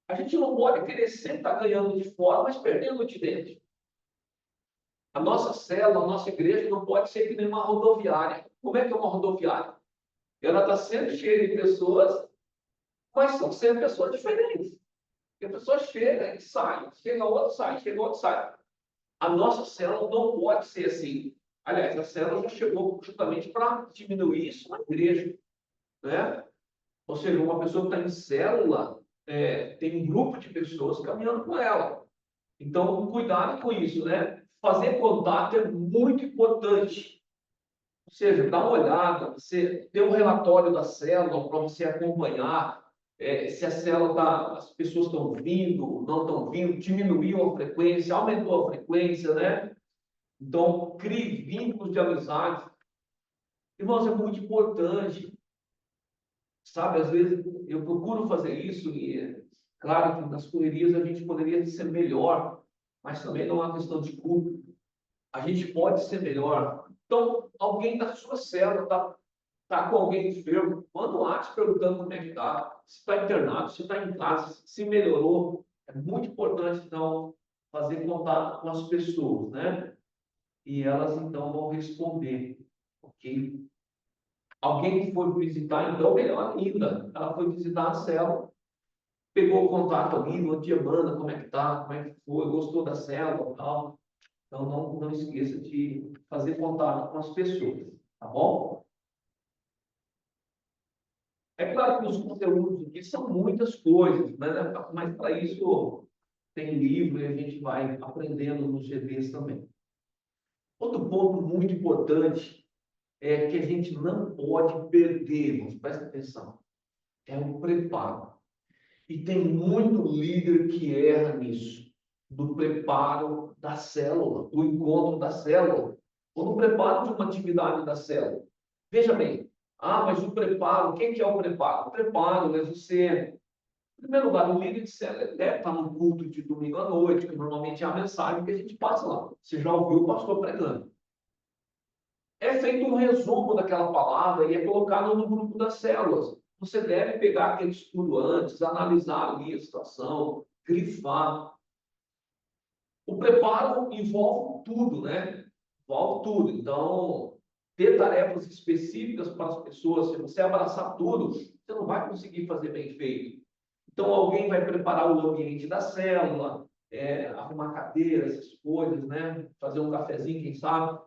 S1: A gente não pode querer sempre estar ganhando de fora, mas perdendo de dentro. A nossa célula, a nossa igreja não pode ser que nem uma rodoviária. Como é que é uma rodoviária? Ela está sempre cheia de pessoas, mas são sempre pessoas diferentes. E a pessoa chega e sai, chega outro, sai, chega outro, sai. A nossa célula não pode ser assim. Aliás, a célula já chegou justamente para diminuir isso na igreja, né? Ou seja, uma pessoa que está em célula tem um grupo de pessoas caminhando com ela. Então, cuidado com isso, né? Fazer contato é muito importante. Ou seja, dá uma olhada, você tem um relatório da célula para você acompanhar se a célula tá, as pessoas estão vindo, não estão vindo, diminuiu a frequência, aumentou a frequência, né? Então, crie vínculos de amizade. Irmãos, é muito importante, sabe? Às vezes eu procuro fazer isso e, claro que nas correrias a gente poderia ser melhor, mas também não é uma questão de culpa. A gente pode ser melhor. Então, alguém da sua célula tá com alguém enfermo, manda um WhatsApp perguntando como é que está, se está internado, se está em casa, se melhorou. É muito importante, então, fazer contato com as pessoas, né? E elas, então, vão responder, ok? Alguém que foi visitar, então, melhor ainda. Ela foi visitar a célula, pegou o contato ali, no dia manda, como é que tá, como é que foi, gostou da célula, tal. Então, não esqueça de fazer contato com as pessoas, tá bom? É claro que os conteúdos aqui são muitas coisas, né? Mas para isso tem livro e a gente vai aprendendo nos GDs também. Outro ponto muito importante é que a gente não pode perder, irmãos, presta atenção, é o preparo. E tem muito líder que erra nisso, do preparo da célula, do encontro da célula, ou no preparo de uma atividade da célula. Veja bem, mas o preparo, o que é o preparo? O preparo é você, em primeiro lugar, o líder de célula ele deve estar no culto de domingo à noite, que normalmente é a mensagem que a gente passa lá. Você já ouviu o pastor pregando. É feito um resumo daquela palavra e é colocado no grupo das células. Você deve pegar aquele estudo antes, analisar ali a situação, grifar. O preparo envolve tudo, né? Envolve tudo. Então, ter tarefas específicas para as pessoas, se você abraçar tudo, você não vai conseguir fazer bem feito. Então, alguém vai preparar o ambiente da célula, arrumar cadeiras, essas coisas, né? Fazer um cafezinho, quem sabe.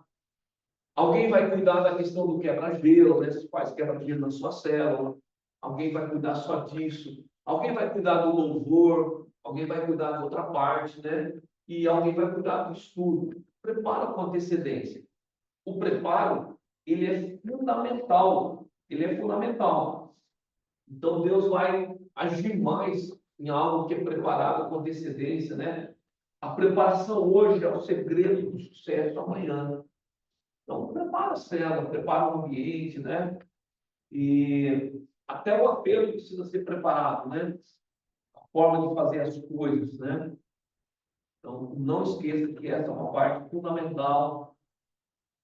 S1: Alguém vai cuidar da questão do quebra-gelo, né? Se faz quebra-gelo na sua célula. Alguém vai cuidar só disso. Alguém vai cuidar do louvor. Alguém vai cuidar de outra parte, né? E alguém vai cuidar do estudo. Prepara com antecedência. O preparo, ele é fundamental. Ele é fundamental. Então, Deus vai agir mais em algo que é preparado com antecedência, né? A preparação hoje é o segredo do sucesso amanhã. Então, prepara a cela, prepara o ambiente, né? E até o apelo precisa ser preparado, né? A forma de fazer as coisas, né? Então, não esqueça que essa é uma parte fundamental.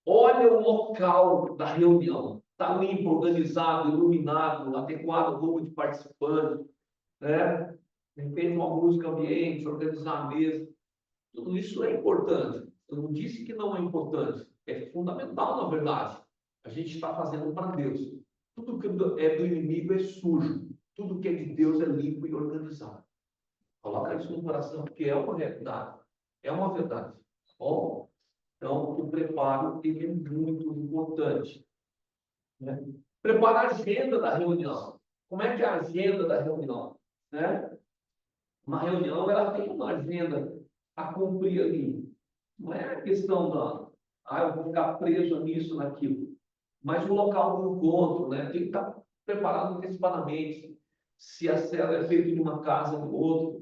S1: Olha o local da reunião. Está limpo, organizado, iluminado, adequado ao grupo de participantes, né? De repente, uma música ambiente, organizar a mesa. Tudo isso é importante. Eu não disse que não é importante. É fundamental, na verdade. A gente está fazendo para Deus. Tudo que é do inimigo é sujo. Tudo que é de Deus é limpo e organizado. Coloca isso no coração, porque é uma realidade. É uma verdade. Bom, então, o preparo ele é muito importante, né? Prepara a agenda da reunião. Como é que é a agenda da reunião, né? Uma reunião, ela tem uma agenda a cumprir ali. Não é a questão eu vou ficar preso nisso, naquilo. Mas o local do encontro, né? Tem que estar preparado antecipadamente. Se a cela é feita de uma casa ou outra.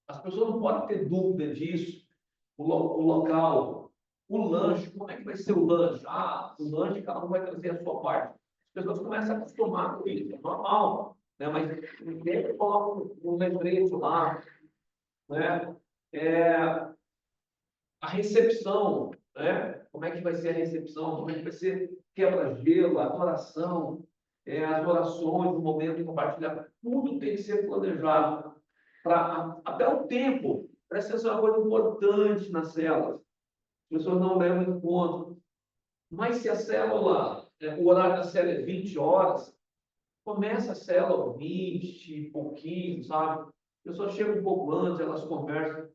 S1: As pessoas não podem ter dúvida disso. O local, o lanche, como é que vai ser o lanche? O lanche, cada um vai trazer a sua parte. As pessoas começam a acostumar com isso, é normal. Né? Mas sempre coloca um lembrete lá, né? A recepção, né? Como é que vai ser a recepção? Como é que vai ser quebra-gelo, a adoração, as orações, o momento de compartilhar. Tudo tem que ser planejado. Até o tempo. Presta atenção, é uma coisa importante nas células. As pessoas não levam em conta. Mas se a célula, o horário da célula é 20 horas, começa a célula 20 e pouquinho, sabe? As pessoas chegam um pouco antes, elas conversam.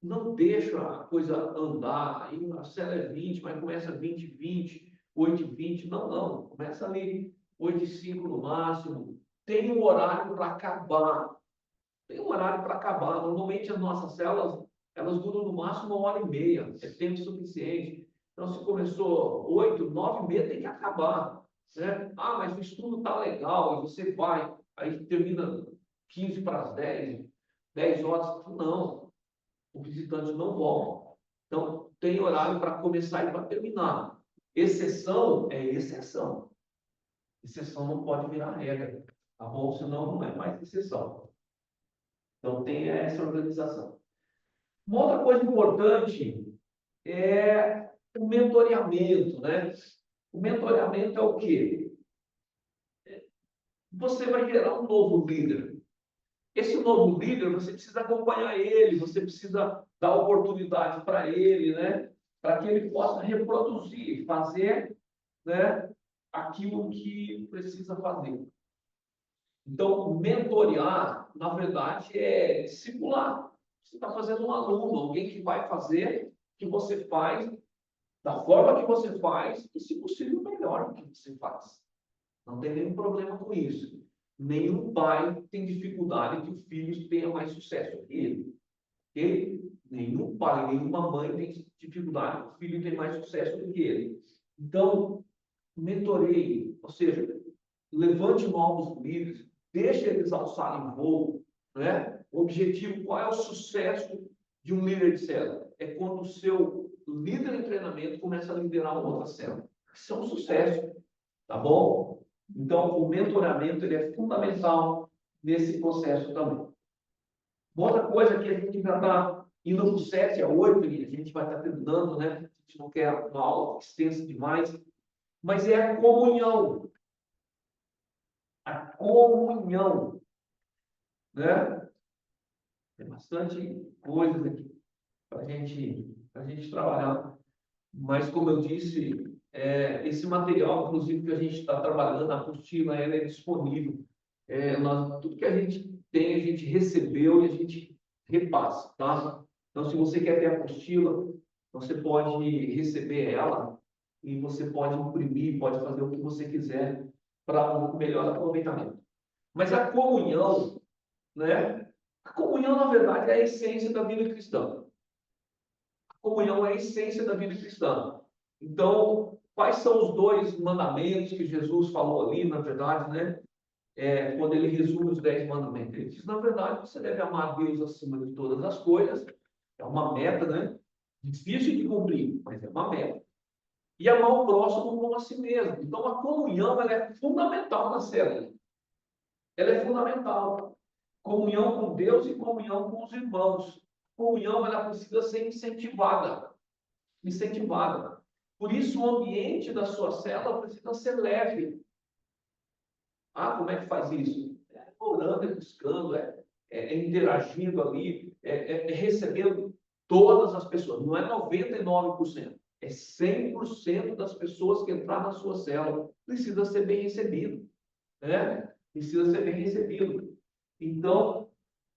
S1: Não deixa a coisa andar. Aí a célula é 20, mas começa 20 20, 8 20. Não, não. Começa ali 8 e 5 no máximo. Tem um horário para acabar. Tem um horário para acabar. Normalmente as nossas células, elas duram no máximo 1h30. É tempo suficiente. Então, se começou 8, 9h30, tem que acabar. Né? Mas o estudo está legal, e você vai, aí termina 15 para as 10, 10 horas. Não, o visitante não volta. Então, tem horário para começar e para terminar. Exceção é exceção. Exceção não pode virar regra, tá bom? Senão não é mais exceção. Então, tem essa organização. Uma outra coisa importante é o mentoreamento, né? O mentoreamento é o quê? Você vai gerar um novo líder. Esse novo líder, você precisa acompanhar ele, você precisa dar oportunidade para ele, né? Para que ele possa reproduzir, fazer, né? Aquilo que precisa fazer. Então, mentorear, na verdade, é discipular. Você está fazendo um aluno, alguém que vai fazer o que você faz, da forma que você faz, e, se possível, melhor do que você faz. Não tem nenhum problema com isso. Nenhum pai tem dificuldade que o filho tenha mais sucesso que ele. ok? Nenhum pai, nenhuma mãe tem dificuldade, o filho tem mais sucesso do que ele. Então, mentoreie, ou seja, levante novos líderes, deixe eles alçarem voo, né? O objetivo, qual é o sucesso de um líder de célula? É quando o seu líder em treinamento começa a liderar uma outra célula. Isso é um sucesso, tá bom? Então, o mentoramento ele é fundamental nesse processo também. Uma outra coisa que a gente já está indo do 7 a 8, e a gente vai estar terminando, né? A gente não quer uma aula extensa demais, mas é a comunhão. A comunhão, né? Tem bastante coisas aqui para a gente trabalhar. Mas, como eu disse, esse material, inclusive, que a gente está trabalhando, a apostila, ela é disponível. Tudo que a gente tem, a gente recebeu e a gente repassa, tá? Então, se você quer ter a apostila, você pode receber ela e você pode imprimir, pode fazer o que você quiser para um melhor aproveitamento. Mas a comunhão, né? A comunhão, na verdade, é a essência da vida cristã. A comunhão é a essência da vida cristã. Então, quais são os dois mandamentos que Jesus falou ali, na verdade, né? Quando ele resume os 10 mandamentos? Ele diz, na verdade, você deve amar a Deus acima de todas as coisas. É uma meta, né? Difícil de cumprir, mas é uma meta. E amar o próximo como a si mesmo. Então, a comunhão ela é fundamental na célula. Ela é fundamental. Comunhão com Deus e comunhão com os irmãos. Comunhão ela precisa ser incentivada. Incentivada. Por isso, o ambiente da sua célula precisa ser leve. Ah, como é que faz isso? Orando, buscando, interagindo ali, recebendo todas as pessoas. Não é 99%. É 100% das pessoas que entrar na sua célula precisa ser bem recebido. Né? Precisa ser bem recebido. Então,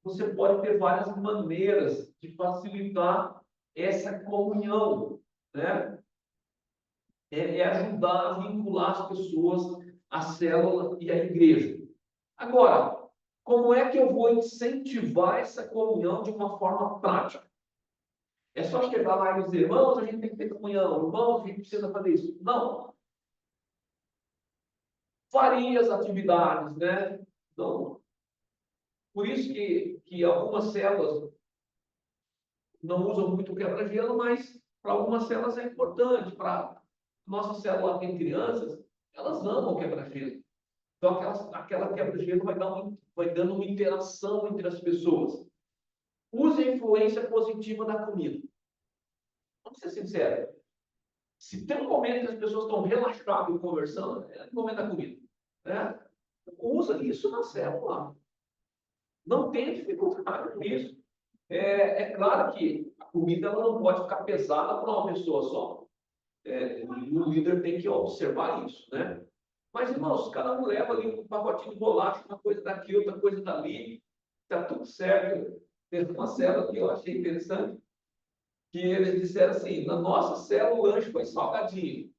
S1: você pode ter várias maneiras de facilitar essa comunhão, né? Ajudar a vincular as pessoas à célula e à igreja. Agora, como é que eu vou incentivar essa comunhão de uma forma prática? É só chegar lá e dizer, irmãos, a gente tem que ter comunhão, irmãos, a gente precisa fazer isso. Não. Varia as atividades, né? Então, por isso que algumas células não usam muito quebra-gelo, mas para algumas células é importante. Para nossa célula tem crianças, elas amam quebra-gelo. Então, aquela quebra-gelo vai dando uma interação entre as pessoas. Use a influência positiva da comida. Vamos ser sinceros. Se tem um momento que as pessoas estão relaxadas e conversando, é o momento da comida. Né? Usa isso na célula. Não tem dificuldade com isso. Claro que a comida ela não pode ficar pesada para uma pessoa só. O líder tem que observar isso, né? Mas, irmãos, cada um leva ali um pacotinho de bolacha, uma coisa daqui, outra coisa dali, está tudo certo. Teve uma célula que eu achei interessante, que eles disseram assim, na nossa célula o lanche foi salgadinho.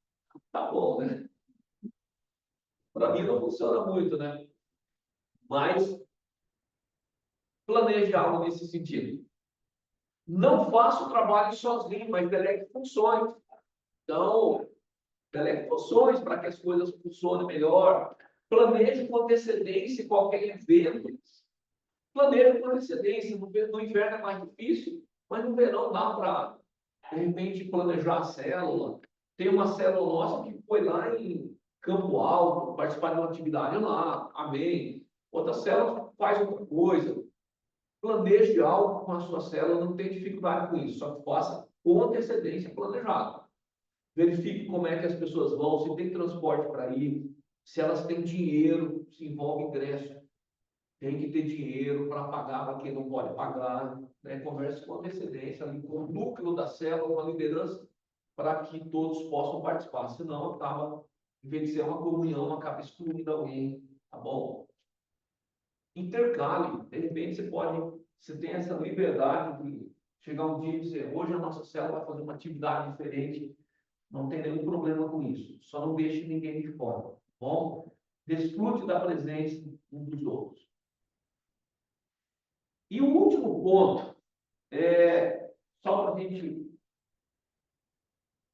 S1: Tá bom, né? Para mim não funciona muito, né? Mas planeje algo nesse sentido. Não faça o trabalho sozinho, mas delegue funções. Então, delegue funções para que as coisas funcionem melhor. Planeje com antecedência qualquer evento. Planeje com antecedência. No inverno é mais difícil, mas no verão dá para, de repente, planejar a célula. Tem uma célula nossa que foi lá em Campo Alto, participar de uma atividade lá, amém. Outra célula faz outra coisa. Planeje algo com a sua célula, não tem dificuldade com isso, só que faça com antecedência planejada. Verifique como é que as pessoas vão, se tem transporte para ir, se elas têm dinheiro, se envolve ingresso, tem que ter dinheiro para pagar para quem não pode pagar. Né? Converse com antecedência, ali, com o núcleo da célula, com a liderança, para que todos possam participar. Senão, acaba, em vez de ser uma comunhão, acaba excluindo alguém. Tá bom? Intercale. De repente, você tem essa liberdade de chegar um dia e dizer, hoje a nossa célula vai fazer uma atividade diferente. Não tem nenhum problema com isso. Só não deixe ninguém de fora. Tá bom? Desfrute da presença um dos outros. E o último ponto só para a gente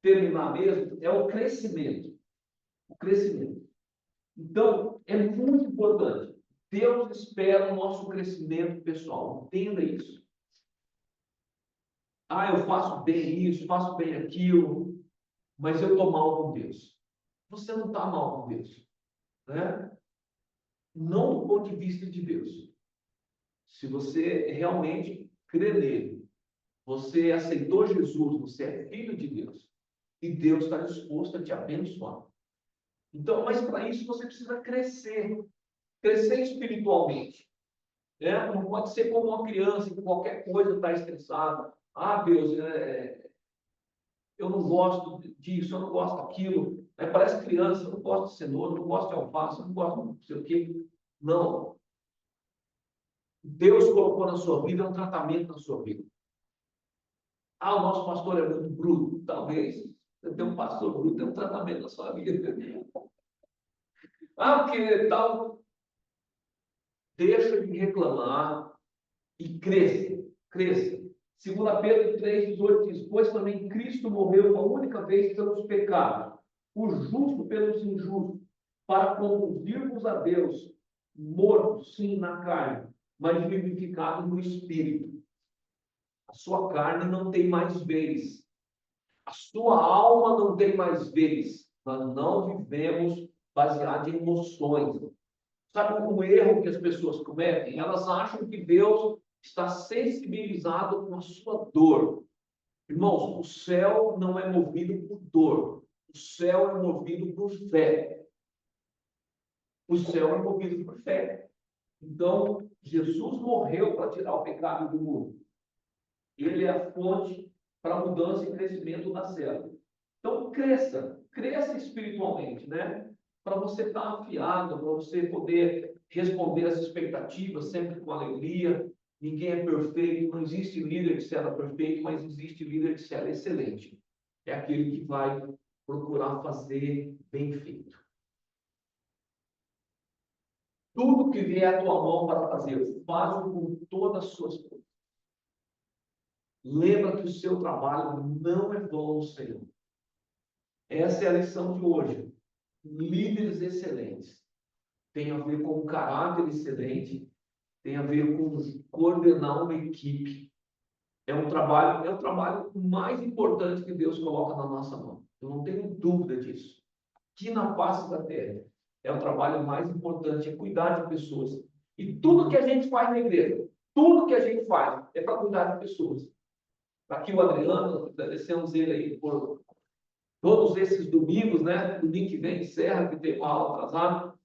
S1: terminar mesmo, é o crescimento. O crescimento. Então, é muito importante. Deus espera o nosso crescimento pessoal. Entenda isso. Eu faço bem isso, faço bem aquilo, mas eu estou mal com Deus. Você não está mal com Deus, né? Não do ponto de vista de Deus. Se você realmente crê nele, você aceitou Jesus, você é filho de Deus, e Deus está disposto a te abençoar. Então, mas para isso você precisa crescer espiritualmente. Né? Não pode ser como uma criança que qualquer coisa está estressada. Deus, eu não gosto disso, eu não gosto daquilo. Parece criança, eu não gosto de cenoura, eu não gosto de alface, eu não gosto de não sei o quê. Não. Deus colocou na sua vida um tratamento na sua vida. O nosso pastor é muito bruto. Talvez você tenha um pastor bruto, tem um tratamento na sua vida. Porque tal. Deixa de reclamar e cresça. Cresça. 2 Pedro 3,18 diz: pois também Cristo morreu uma única vez pelos pecados, o justo pelos injustos, para conduzir-vos a Deus, mortos, sim, na carne, mas vivificados no Espírito. A sua carne não tem mais vez. A sua alma não tem mais vez. Nós não vivemos baseado em emoções. Sabe um erro que as pessoas cometem? Elas acham que Deus está sensibilizado com a sua dor. Irmãos, o céu não é movido por dor. O céu é movido por fé. O céu é movido por fé. Então, Jesus morreu para tirar o pecado do mundo. Ele é a fonte para a mudança e crescimento da célula. Então, cresça espiritualmente, né? Para você estar afiado, para você poder responder às expectativas sempre com alegria. Ninguém é perfeito, não existe líder de célula perfeito, mas existe líder de célula excelente. É aquele que vai procurar fazer bem feito. Tudo que vier à tua mão para fazer, faz-o com todas as suas forças. Lembra que o seu trabalho não é vão no Senhor. Essa é a lição de hoje. Líderes excelentes. Tem a ver com um caráter excelente, tem a ver com coordenar uma equipe. É o trabalho mais importante que Deus coloca na nossa mão. Eu não tenho dúvida disso. Aqui na face da terra, é o trabalho mais importante, é cuidar de pessoas. E tudo que a gente faz na igreja, tudo que a gente faz é para cuidar de pessoas. Aqui o Adriano, agradecemos ele aí por todos esses domingos, né? Domingo que vem encerra, que tem uma aula atrasada.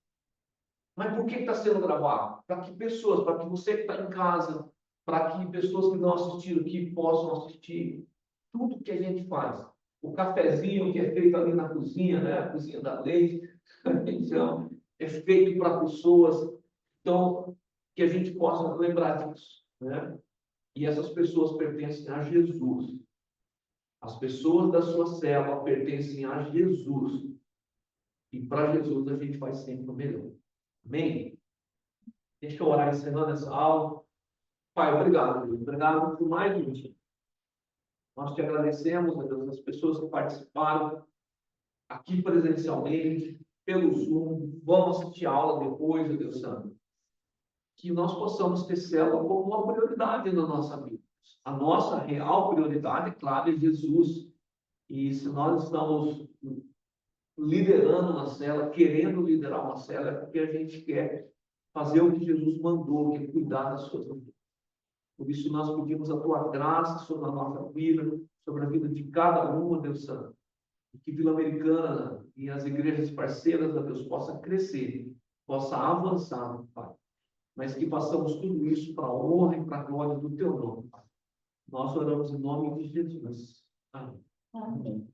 S1: Mas por que está sendo gravado? Para que pessoas, para que você que está em casa, para que pessoas que não assistiram aqui possam assistir. Tudo que a gente faz. O cafezinho que é feito ali na cozinha, né? A cozinha da Leite, então, é feito para pessoas. Então, que a gente possa lembrar disso, né? E essas pessoas pertencem a Jesus. As pessoas da sua célula pertencem a Jesus. E para Jesus a gente faz sempre o melhor. Amém? Deixa eu orar encerrando essa aula. Pai, obrigado, Deus. Obrigado por mais um dia. Nós te agradecemos, Deus, as pessoas que participaram aqui presencialmente, pelo Zoom. Vamos assistir a aula depois, Deus Santo. Que nós possamos ter célula como uma prioridade na nossa vida. A nossa real prioridade, claro, é Jesus. E se nós estamos liderando uma célula, querendo liderar uma célula, é porque a gente quer fazer o que Jesus mandou, que é cuidar das suas vidas. Por isso nós pedimos a tua graça sobre a nossa vida, sobre a vida de cada uma, Deus Santo. E que Vila Americana e as igrejas parceiras, Deus, possa crescer, possa avançar, Pai. Mas que façamos tudo isso para a honra e para a glória do teu nome, Pai. Nós oramos em nome de Jesus. Amém.
S2: Amém.